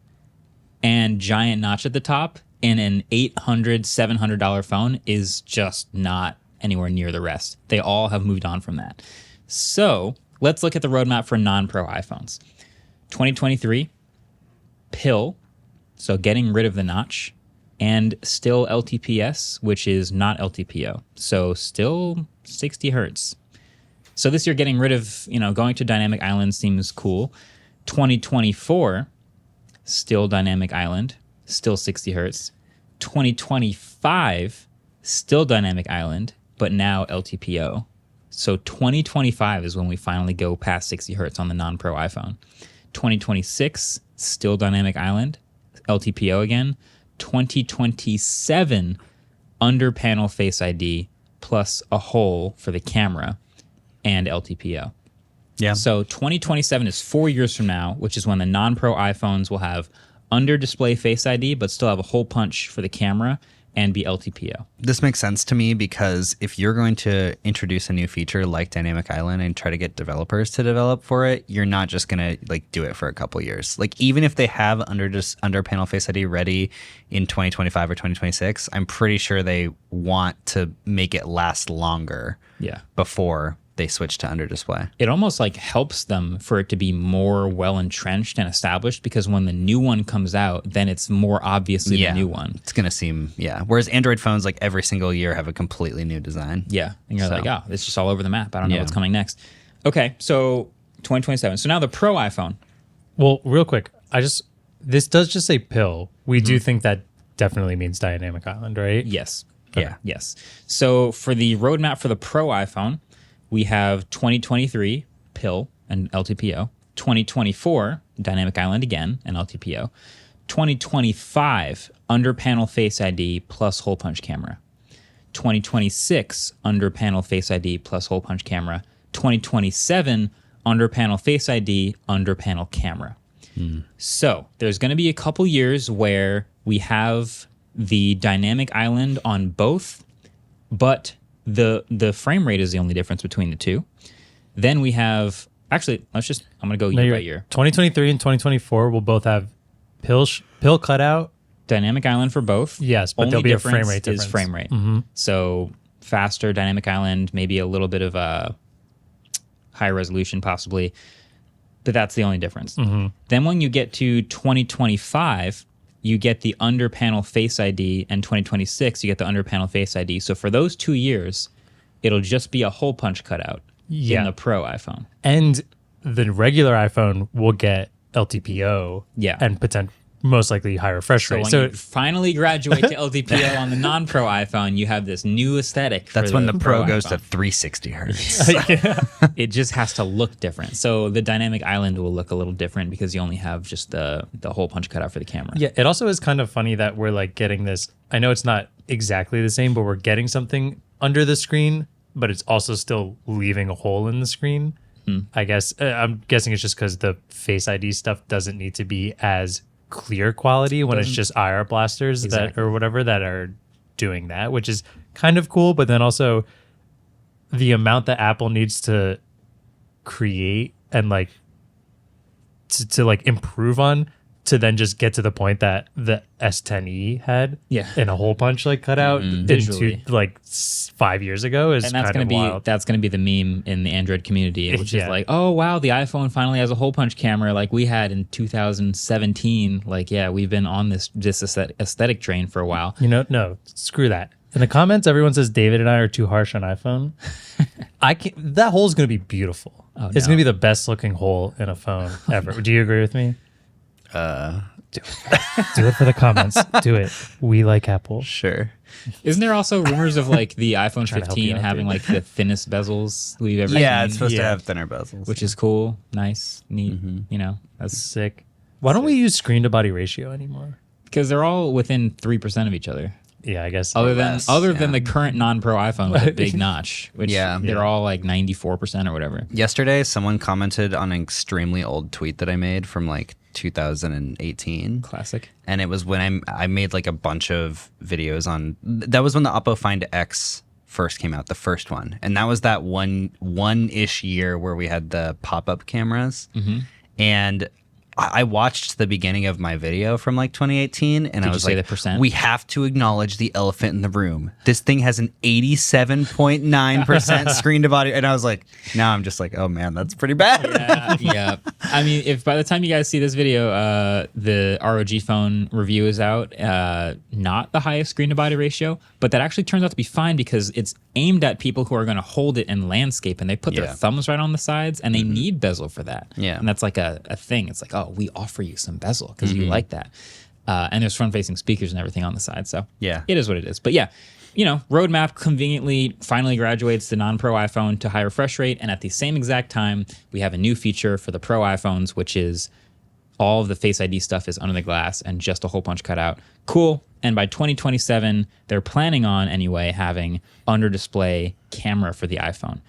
and giant notch at the top in an $800, $700 phone is just not anywhere near the rest. They all have moved on from that. So let's look at the roadmap for non-Pro iPhones. 2023, pill, so getting rid of the notch, and still LTPS, which is not LTPO. So still 60 hertz. So this year getting rid of, going to dynamic island seems cool. 2024, still dynamic island, still 60 hertz. 2025, still dynamic island, but now LTPO. So 2025 is when we finally go past 60 hertz on the non-Pro iPhone. 2026, still dynamic island, LTPO again. 2027, under panel Face ID plus a hole for the camera and LTPO. Yeah. So 2027 is 4 years from now, which is when the non-Pro iPhones will have under display Face ID, but still have a hole punch for the camera and be LTPO. This makes sense to me because if you're going to introduce a new feature like Dynamic Island and try to get developers to develop for it, you're not just going to do it for a couple years. Even if they have under panel Face ID ready in 2025 or 2026, I'm pretty sure they want to make it last longer before they switch to under display. It almost helps them for it to be more well entrenched and established, because when the new one comes out, then it's more obviously the new one. It's going to seem, Whereas Android phones every single year have a completely new design. Yeah. And you're it's just all over the map. I don't know what's coming next. Okay. So 2027. So now the Pro iPhone. Well, real quick, this does just say pill. We do think that definitely means dynamic island, right? Yes. Okay. Yeah. Yes. So for the roadmap for the Pro iPhone, we have 2023 pill and LTPO, 2024 dynamic island again and LTPO, 2025 under panel Face ID plus hole punch camera, 2026 under panel Face ID plus hole punch camera, 2027 under panel Face ID under panel camera. So there's going to be a couple years where we have the dynamic island on both, but the frame rate is the only difference between the two. Then we have, I'm going to go year by year. 2023 and 2024 will both have pill cutout. Dynamic island for both. Yes, but there'll be a frame rate difference. Is frame rate. Mm-hmm. So faster dynamic island, maybe a little bit of a higher resolution possibly, but that's the only difference. Mm-hmm. Then when you get to 2025, you get the under panel Face ID, and 2026, you get the under panel Face ID. So for those 2 years, it'll just be a hole punch cutout in the Pro iPhone. And the regular iPhone will get LTPO and most likely higher refresh rate. So when you finally graduate to LTPO on the non-Pro iPhone, you have this new aesthetic. That's when the Pro goes iPhone. to 360 hertz. It just has to look different. So the dynamic island will look a little different because you only have just the hole punch cutout for the camera. Yeah, it also is kind of funny that we're getting this. I know it's not exactly the same, but we're getting something under the screen, but it's also still leaving a hole in the screen. I guess I'm guessing it's just because the Face ID stuff doesn't need to be as clear quality when it's just IR blasters that or whatever that are doing that, which is kind of cool. But then also the amount that Apple needs to create and to improve on to then just get to the point that the S10e had in a hole punch like cut out Visually. into like 5 years ago is And that's kind gonna of be wild. that's gonna be the meme in the Android community, which is Yeah. like, oh wow, the iPhone finally has a hole punch camera like we had in 2017. Like, yeah, we've been on this aesthetic train for a while. No, screw that. In the comments, everyone says David and I are too harsh on iPhone. I can't. That hole is going to be beautiful. Oh, it's no. going to be the best looking hole in a phone ever. Do you agree with me? Do it for the comments. Do it. We like Apple. Sure. Isn't there also rumors of like the iPhone Trying to help 15 you out, having dude. like the thinnest bezels we've ever Yeah, seen? it's supposed to Yeah. have thinner bezels. Which is cool, nice, neat. You know, that's Sick. Why don't we use screen to body ratio anymore? because they're all within 3% of each other. Yeah, I guess. Other than less, other yeah. than the current non-pro iPhone with a big notch, which Yeah. they're all like 94% or whatever. Yesterday, someone commented on an extremely old tweet that I made from like 2018. Classic. And it was when I made like a bunch of videos on, that was when the Oppo Find X first came out, the first one. And that was that one-ish year where we had the pop-up cameras. And I watched the beginning of my video from like 2018 and I you was say like, the percent? we have to acknowledge the elephant in the room. This thing has an 87.9% screen to body. And I was like, now I'm just like, oh man, that's pretty bad. Yeah. I mean, if by the time you guys see this video, the ROG phone review is out, not the highest screen to body ratio, but that actually turns out to be fine because it's aimed at people who are going to hold it in landscape and they put their Yeah. thumbs right on the sides and they need bezel for that. Yeah. And that's like a thing. It's like, oh, we offer you some bezel because you like that. And there's front facing speakers and everything on the side. So Yeah. it is what it is. But yeah, you know, roadmap conveniently finally graduates the non-pro iPhone to high refresh rate. And at the same exact time, we have a new feature for the pro iPhones, which is all of the Face ID stuff is under the glass and just a hole punch cutout. Cool. And by 2027, they're planning on, anyway, having under display camera for the iPhone,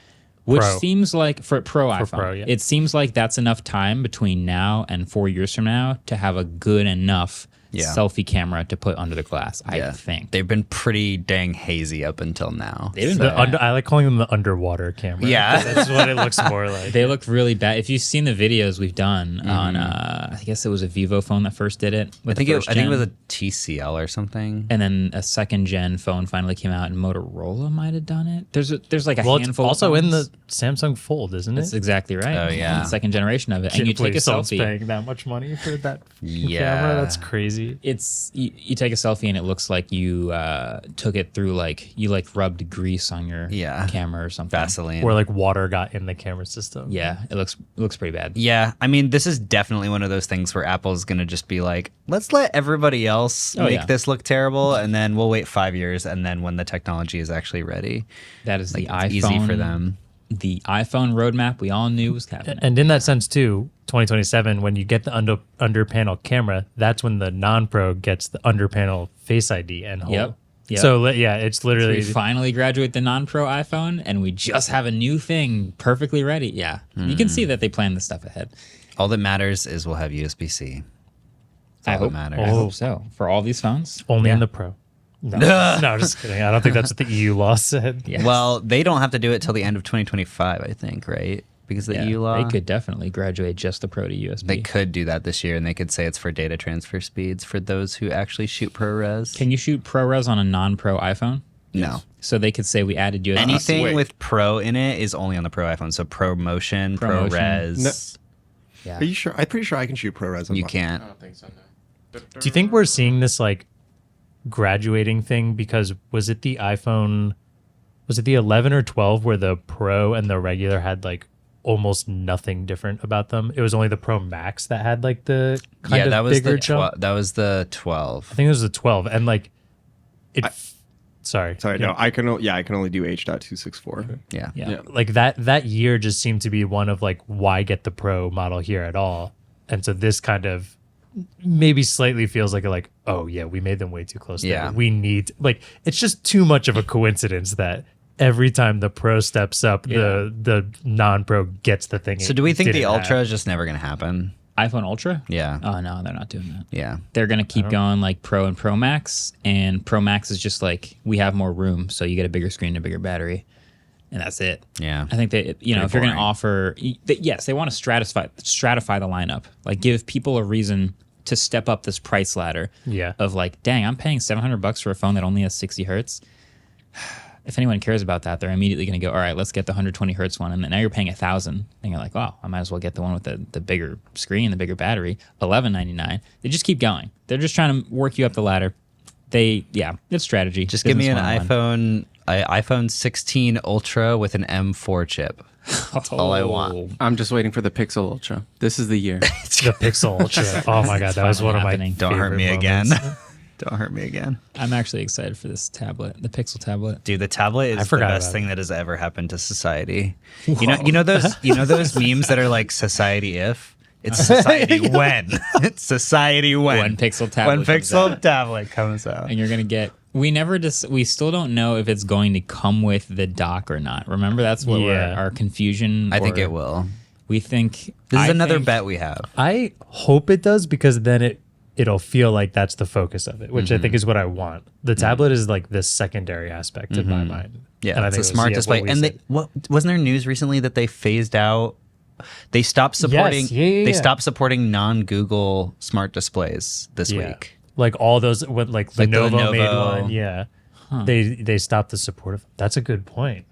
which Pro. seems like for pro iPhone, Pro, yeah. it seems like that's enough time between now and 4 years from now to have a good enough Yeah. selfie camera to put under the glass, I think. They've been pretty dang hazy up until now. They've been The bad. I like calling them the underwater camera. Yeah. That's what it looks more like. They look really bad. If you've seen the videos we've done on, I guess it was a Vivo phone that first did it. I With think the it first was gen. a TCL or something. And then a second gen phone finally came out, and Motorola might have done it. There's like a Well, it's handful. also of in phones. the Samsung Fold, isn't it? That's exactly right. Oh, yeah. The second generation of it, and you take a Someone's selfie. paying that much money for that Yeah. camera. That's crazy. It's you take a selfie, and it looks like you took it through like you like rubbed grease on your camera or something. Vaseline. Or like water got in the camera system. Yeah, it looks pretty bad. Yeah, I mean, this is definitely one of those things where Apple's going to just be like, let's let everybody else make yeah. this look terrible, and then we'll wait 5 years, and then when the technology is actually ready, That is like, the iPhone. it's easy for them. The iPhone roadmap we all knew was happening. And in that sense too, 2027, when you get the under panel camera, that's when the non-pro gets the under panel Face ID and hole. Yep. So yeah, it's literally We finally graduate the non-pro iPhone, and we just have a new thing perfectly ready. Yeah, you can see that they planned this stuff ahead. All that matters is we'll have USB-C. That's I all hope, that matters. I hope so. For all these phones, only Yeah. in the Pro. No, no, just kidding. I don't think that's what the EU law said. Yes. Well, they don't have to do it till the end of 2025, I think, right? Because the Yeah, EU law. they could definitely graduate just the Pro to USB. They could do that this year, and they could say it's for data transfer speeds for those who actually shoot ProRes. Can you shoot ProRes on a non-pro iPhone? No. So they could say we added USB. Anything wait. with Pro in it is only on the Pro iPhone. So Pro Motion, ProMotion. ProRes. Yeah. Are you sure? I'm pretty sure I can shoot ProRes. On You mine. can't. I don't think so, no. Do you think we're seeing this like graduating thing because was it the 11 or 12 where the Pro and the regular had like almost nothing different about them? It was only the Pro Max that had like the kind of That was bigger the jump. that was the 12. I think it was the 12 and like it sorry. Sorry, Yeah. no. I can only do H.264. Yeah. Yeah. Like that year just seemed to be one of like, why get the Pro model here at all? And so this kind of maybe slightly feels like oh yeah, we made them way too close. Yeah. There. We need like it's just too much of a coincidence that every time the Pro steps up, the non-Pro gets the thing. So it do we think the didn't have. Ultra is just never going to happen? iPhone Ultra? Yeah. Oh no, they're not doing that. Yeah. They're gonna keep going like Pro and Pro Max, and Pro Max is just like we have more room, so you get a bigger screen and a bigger battery, and that's it. Yeah. I think that if you're going to boring. offer, yes, they want to stratify the lineup, like give people a reason to step up this price ladder. Yeah. Of like, dang, I'm paying $700 for a phone that only has 60 hertz. If anyone cares about that, they're immediately going to go, all right, let's get the 120 hertz one. And then now you're paying $1,000. And you're like, wow, I might as well get the one with the bigger screen, the bigger battery, $11.99. They just keep going. They're just trying to work you up the ladder. It's strategy. Just give me an Business 101. iPhone 16 Ultra with an M4 chip. That's all I want. I'm just waiting for the Pixel Ultra. This is the year. The Pixel Ultra. Oh my God, that was one of my happening. Don't hurt favorite me again. moments. Don't hurt me again. I'm actually excited for this tablet, the Pixel tablet. Dude, the tablet is the forgot best about thing that has ever happened to society. You know those memes that are like society if? It's society when. It's society when. When Pixel tablet When comes Pixel out. tablet comes out. And you're going to get... We still don't know if it's going to come with the dock or not. Remember, that's what our confusion... I think it will. We think... This is I another think- bet we have. I hope it does because then it'll feel like that's the focus of it, which I think is what I want. The tablet is like the secondary aspect in my mind. Yeah, and I it's think a it was, smart what display. we And said. wasn't there news recently that they phased out? They stopped supporting. yeah. They stopped supporting non-Google smart displays this week. Like all those, what like Like the Lenovo made Lenovo. one. Yeah, they stopped the support of. That's a good point.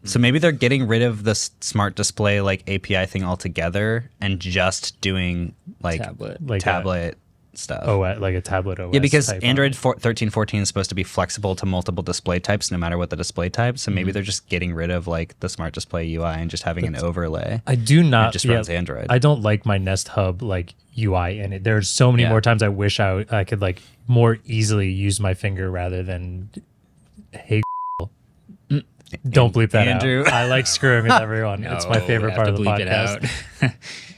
So maybe they're getting rid of the smart display like API thing altogether and just doing like Tablet. Like tablet stuff. Like a tablet OS. Yeah, because type Android 13, 14 is supposed to be flexible to multiple display types no matter what the display type. So maybe they're just getting rid of like the smart display UI and just having an overlay. I do not. It just runs Android. I don't like my Nest Hub like UI in it. There's so many Yeah. more times I wish I could like more easily use my finger rather than hey. Don't bleep that Andrew. out. I like screwing with everyone. It's my No, favorite we part have of to the bleep it podcast. out.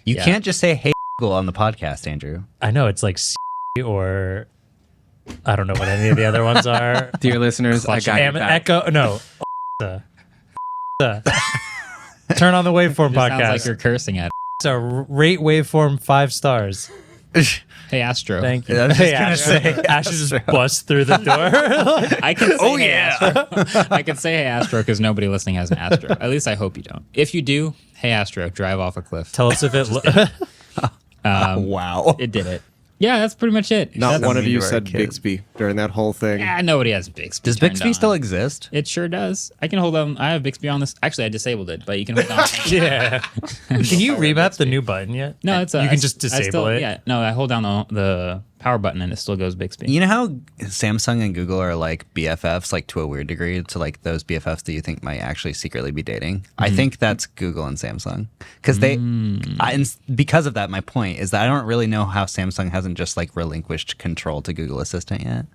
You Yeah. can't just say hey Google on the podcast, Andrew. I know it's like or I don't know what any of the other ones are. Dear listeners, I got your back. Echo. No. Turn on the waveform It sounds like podcast. you're cursing at it. So rate waveform 5 stars. Hey, Astro. Thank you. I was just gonna Ash, say, Ash just bust through the door. I can say Oh, hey, yeah. Astro. I can say hey Astro because nobody listening has an Astro. At least I hope you don't. If you do, hey Astro, drive off a cliff. Tell us if it. wow. It did it. Yeah, that's pretty much it. Not That's one of mean you to our said kids. Bixby during that whole thing. Yeah, nobody has Bixby. Does turned Bixby on. still exist? It sure does. I can hold on. I have Bixby on this. Actually, I disabled it, but you can hold on. Yeah. Can you remap the new button yet? No, it's You can just disable it. Yeah, no, I hold down the power button and it still goes Bixby. You know how Samsung and Google are like BFFs, like to a weird degree, to like those BFFs that you think might actually secretly be dating? I think that's Google and Samsung because because of that, my point is that I don't really know how Samsung hasn't just like relinquished control to Google Assistant yet.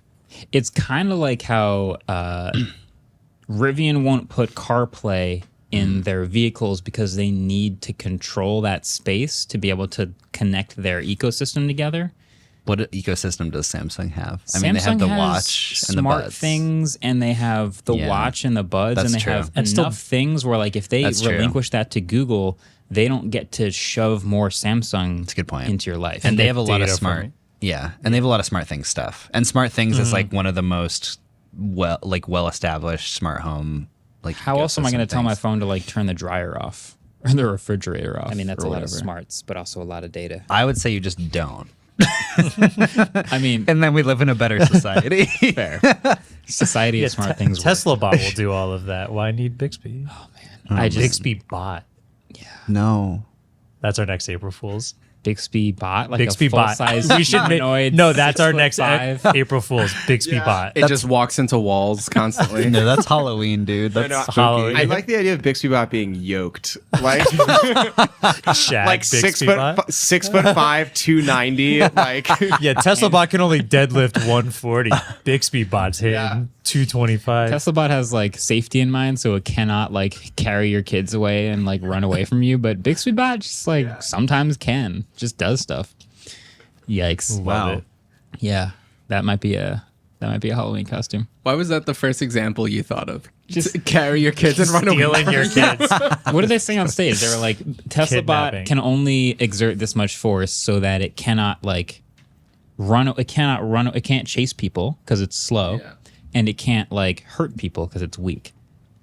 It's kind of like how Rivian won't put CarPlay in their vehicles because they need to control that space to be able to connect their ecosystem together. What ecosystem does Samsung have? I mean, they have the has watch and the smart buds. things, and they have the Yeah. watch and the buds, That's and they true. have And enough still- things where, like, if they That's true. relinquish that to Google, they don't get to shove more Samsung That's a good point. into your life. And they have a lot of data smart, from it. yeah, and they have a lot of smart things stuff. And smart things is like one of the most well established smart home. Like, How else am I going to ecosystem tell my things. phone to like turn the dryer off or the refrigerator off? I mean, that's or a lot of whatever. smarts, but also a lot of data. I would say you just don't, I mean, and then we live in a better society. fair. Society of smart things. work. Tesla bot will do all of that. Why need Bixby? I just Bixby bot. No, That's our next April Fool's. Bixby bot, like Bixby a bot. full-size We should make. humanoid, No, that's our next 6'5". April Fool's. Bixby bot. It just walks into walls constantly. no, that's Halloween, dude. That's No, spooky. Halloween. I like the idea of Bixby Bot being yoked, like Shag like Bixby bot. 6'5", 290. Like Yeah, Tesla bot can only deadlift 140. Bixby bot's hitting 225. Tesla bot has like safety in mind, so it cannot like carry your kids away and like run away from you. But Bixby bot just like sometimes can, just does stuff. Yikes! Love Wow. it. Yeah, that might be a Halloween costume. Why was that the first example you thought of? Just carry your kids and run away. Stealing your kids. What did they say on stage? They were like, Tesla bot Kidnapping. can only exert this much force so that it cannot like run. It cannot run. It can't chase people because it's slow, Yeah. and it can't like hurt people because it's weak.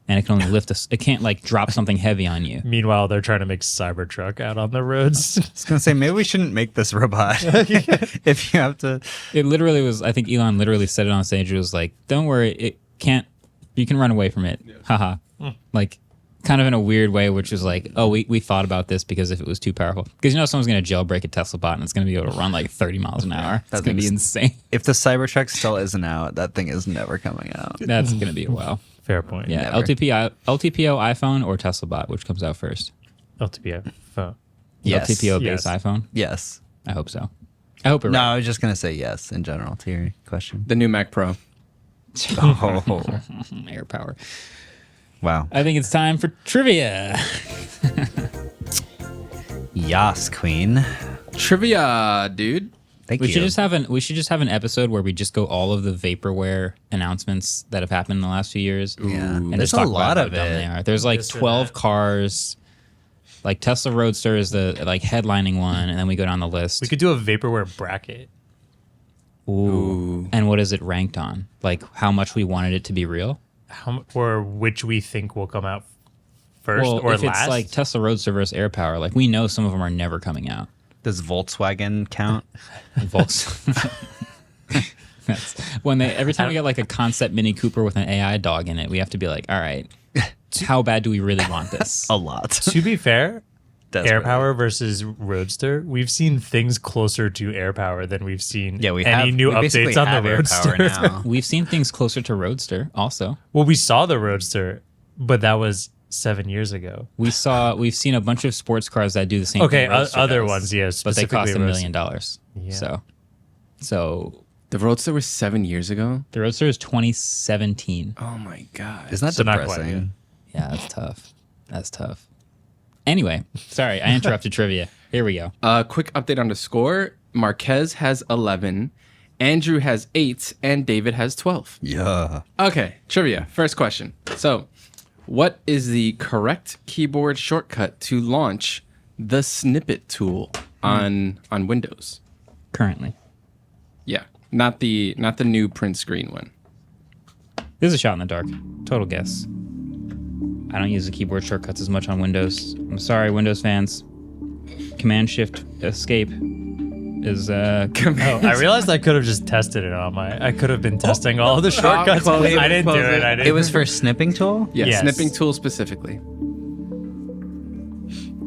and it can only lift us. It can't like drop something heavy on you. Meanwhile, they're trying to make Cybertruck out on the roads. I was gonna say maybe we shouldn't make this robot if you have to. It literally was. I think Elon literally said it on stage. It was like, "Don't worry, it can't. You can run away from it." Haha. Like, kind of in a weird way, which is like, oh, we thought about this because if it was too powerful, because someone's gonna jailbreak a Tesla bot and it's gonna be able to run like 30 miles an hour. That's gonna be insane. If the Cybertruck still isn't out, that thing is never coming out. That's gonna be a wow. Fair point. Yeah, Never. LTPO iPhone or Tesla bot, which comes out first? LTPO phone. Yes. LTPO Yes. based iPhone. Yes. I hope so. I hope it. No, Right. I was just gonna say yes in general to your question. The new Mac Pro. Oh, Air power. wow. I think it's time for trivia. Yas, Queen. Trivia, dude. Thank We you. should just have an episode where we just go all of the vaporware announcements that have happened in the last few years. Yeah. And There's just a talk lot about of how dumb it. they are. There's like This or 12 that. cars. Like Tesla Roadster is the like headlining one, and then we go down the list. We could do a vaporware bracket. Ooh. And what is it ranked on? Like how much we wanted it to be real? Or which we think will come out first Well, or if last. it's like Tesla Roadster versus Air Power, like we know some of them are never coming out. Does Volkswagen count? Volks. That's when they every time we get like a concept Mini Cooper with an AI dog in it, we have to be like, all right, how bad do we really want this? A lot. to be fair, Desperately. Air Power versus Roadster, we've seen things closer to Air Power than we've seen Yeah, we any have new we basically updates on have the Air Power Roadster. now. We've seen things closer to Roadster also. Well, we saw the Roadster, but that was 7 years ago. We've seen a bunch of sports cars that do the same Okay, thing. Roadster other does, ones, yes, but they cost specifically $1 million. Yeah. So The Roadster was 7 years ago. the Roadster is 2017. Oh my god. Isn't that So not quite, depressing? Yeah, that's tough. That's tough. Anyway, sorry, I interrupted trivia. Here we go. Quick update on the score. Marques has 11, Andrew has 8, and David has 12. Yeah. Okay, trivia. First question. So, what is the correct keyboard shortcut to launch the Snippet tool on Windows? Currently, Yeah, not the new print screen one. this is a shot in the dark. Total guess. I don't use the keyboard shortcuts as much on Windows. I'm sorry, Windows fans. Command Shift Escape is Oh, I realized I could have just tested it on my. I could have been testing all of the shortcuts. close it, I didn't do close it. it. I didn't. It was for snipping tool? Yeah, Yes. snipping tool specifically.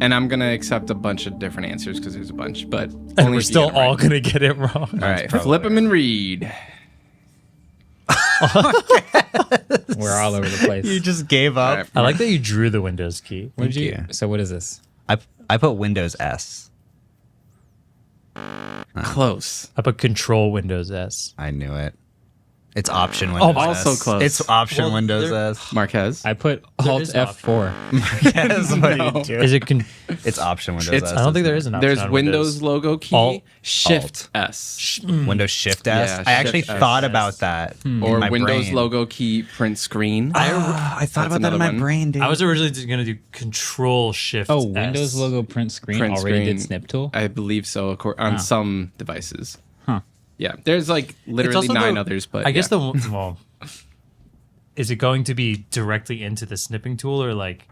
And I'm gonna accept a bunch of different answers because there's a bunch, but and only we're if you still get 'em right. all gonna get it wrong. All right, flip them and read. we're all over the place. You just gave up. All right. I like that you drew the Windows key. What did Thank you? you. So what is this? I put Windows S. Close. I put Control Windows S. I knew it. It's Option Windows S. also close. It's Option Well, Windows there- S. Marquez. I put Alt is F4. Yes, what are you doing? Is it? It's Option Windows It's- S. I don't think there is an option. There's on Windows logo key, Alt. Shift S. Windows Shift S. Yeah, I actually Shift S. thought about that. in Or my Windows brain. logo key, print screen. I thought That's about that in another my one. brain, dude. I was originally just gonna do Control Shift. Oh, S. Windows logo print screen Print already screen. did snip tool. I believe so, on some devices. Huh. Yeah, there's like It's literally also 9 the- others, but I guess yeah. well, is it going to be directly into the snipping tool or like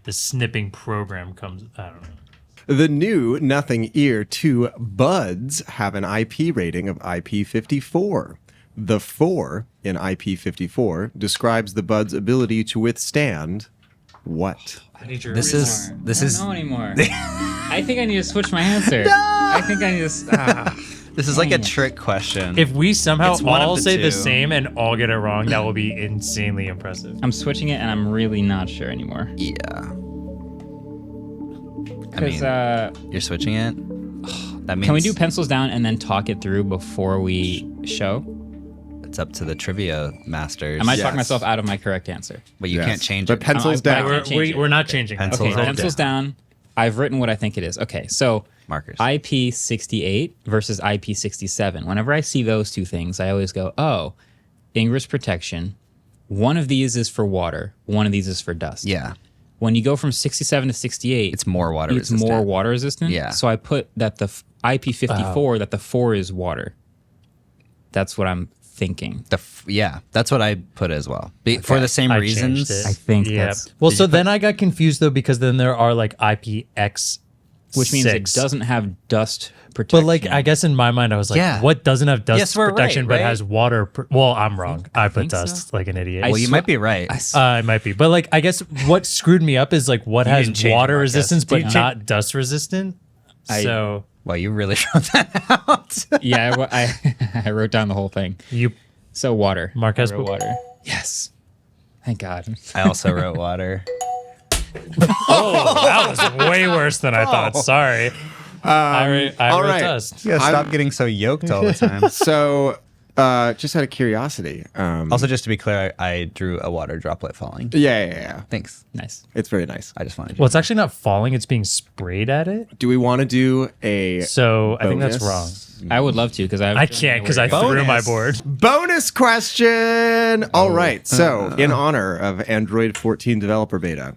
the snipping program comes? I don't know. The new Nothing Ear 2 buds have an IP rating of IP54. The 4 in IP54 describes the bud's ability to withstand what? I need your This is I don't know anymore. I think I need to switch my answer. I think I need to. This is like a trick question. If we somehow It's one of all the say two. the same and all get it wrong, that will be insanely impressive. I'm switching it, and I'm really not sure anymore. yeah. I Because mean, you're switching it. That means can we do pencils down and then talk it through before we show? it's up to the trivia masters. I might Yes. talk myself out of my correct answer. but you Yes. can't change But it. pencils But I down. can't change it. We're not changing. that. Pencils Okay, are pencils down. I've written what I think it is. Okay, so Markers. IP68 versus IP67. Whenever I see those two things, I always go, oh, ingress protection. One of these is for water. One of these is for dust. yeah. When you go from 67 to 68, It's more water it's resistant. more water resistant. Yeah. So I put that the IP54, that the 4 is water. That's what I'm thinking. Yeah, that's what I put as well. For the same I reasons. changed it. I think Yeah. that's Well, so then I got confused though because then there are like IPX, which means 6. it doesn't have dust protection. But like, I guess in my mind, I was like, Yeah. what doesn't have dust Yes, we're protection right, but right? has water? Well, I'm wrong. I put think so. dust like an idiot. Well, you might be right. It might be, but like, I guess what screwed me up is like what has didn't change it, water Marques. resistance but You not dust resistant. I- So Well, you really wrote that out. Yeah, I wrote down the whole thing. you, So water. Marques I wrote put- water. Yes. Thank God. I also wrote water. that was way worse than I thought. Sorry. I all wrote right. dust. Yeah, stop getting so yoked all the time. So, just out of curiosity. Also, just to be clear, I drew a water droplet falling. Yeah. Thanks. Nice. It's very nice. I just wanted you. Well, it's actually not falling; it's being sprayed at it. Do we want to do a So I think that's wrong. bonus? I would love to because I can't because I threw my board. Bonus question. All right. So, in honor of Android 14 developer beta,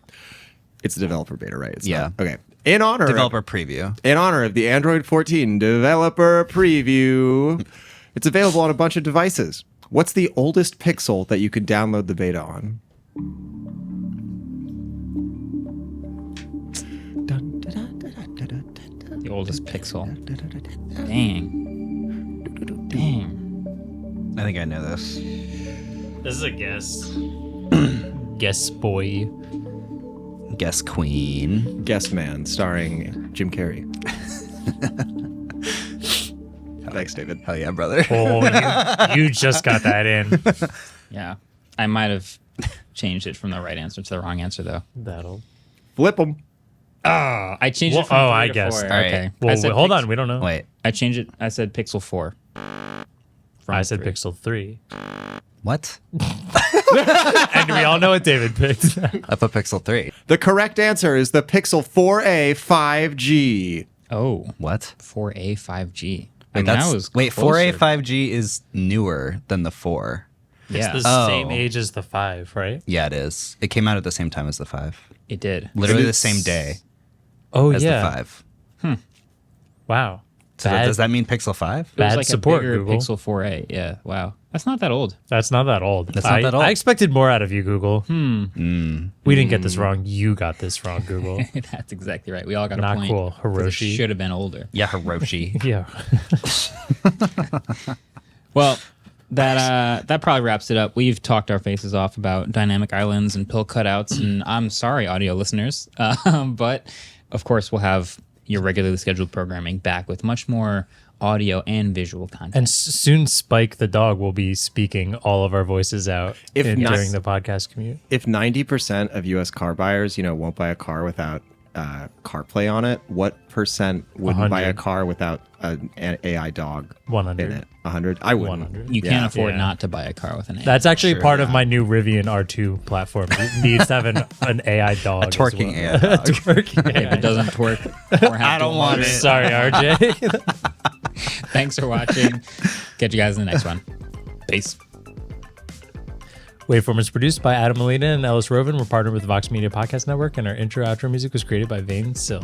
it's a developer beta, right? It's Yeah. not- okay. In honor Developer preview. in honor of the Android 14 developer preview, it's available on a bunch of devices. What's the oldest Pixel that you could download the beta on? The oldest Pixel. Dang. I think I know this. This is a guess. Guess boy. Guess Queen. Guest Man, starring Jim Carrey. Thanks, David. Hell yeah, brother. Oh, you just got that in. Yeah. I might have changed it from the right answer to the wrong answer though. That'll. Flip them. Oh, I changed Well, it from 3 I to guessed. 4. All right. Okay. Well, I said hold on. We don't know. Wait, I changed it. I said Pixel 4. I said 3. Pixel 3. what? And we all know what David picked. I put Pixel 3. The correct answer is the Pixel 4a 5G. Oh, What? 4A 5G. Wait, that was 4A closer. 5G is newer than the 4. Yeah, It's the Oh. same age as the 5, right? Yeah, it is. It came out at the same time as the 5. it did. Literally the It's- same day Oh, as yeah. the 5. Wow. So does that mean Pixel 5? It was Bad like support, a bigger Google. Pixel 4A. Yeah. Wow. That's not that old. That's not that old. That's not that old. I expected more out of you, Google. We didn't get this wrong. You got this wrong, Google. That's exactly right. We all got Not a point. cool. Hiroshi. Should have been older. Yeah, Hiroshi. Yeah. Well, that probably wraps it up. We've talked our faces off about dynamic islands and pill cutouts, and I'm sorry, audio listeners, but of course we'll have your regularly scheduled programming back with much more audio and visual content. And soon Spike the dog will be speaking all of our voices out If not- during the podcast commute. If 90% of U.S. car buyers, won't buy a car without CarPlay on it, what percent wouldn't buy a 100. car without an AI dog 100. in it? 100? I wouldn't. 100. you can't afford Yeah. not to buy a car with an AI. That's actually Sure, part of my new Rivian R2 platform. It needs to have an AI dog. A twerking as well. AI dog. Twerking If AI it doesn't twerk, I don't want it. Sorry, RJ. Thanks for watching. Catch you guys in the next one. Peace. Waveform is produced by Adam Molina and Ellis Rovin. We're partnered with the Vox Media Podcast Network, and our intro-outro music was created by Vane Sill.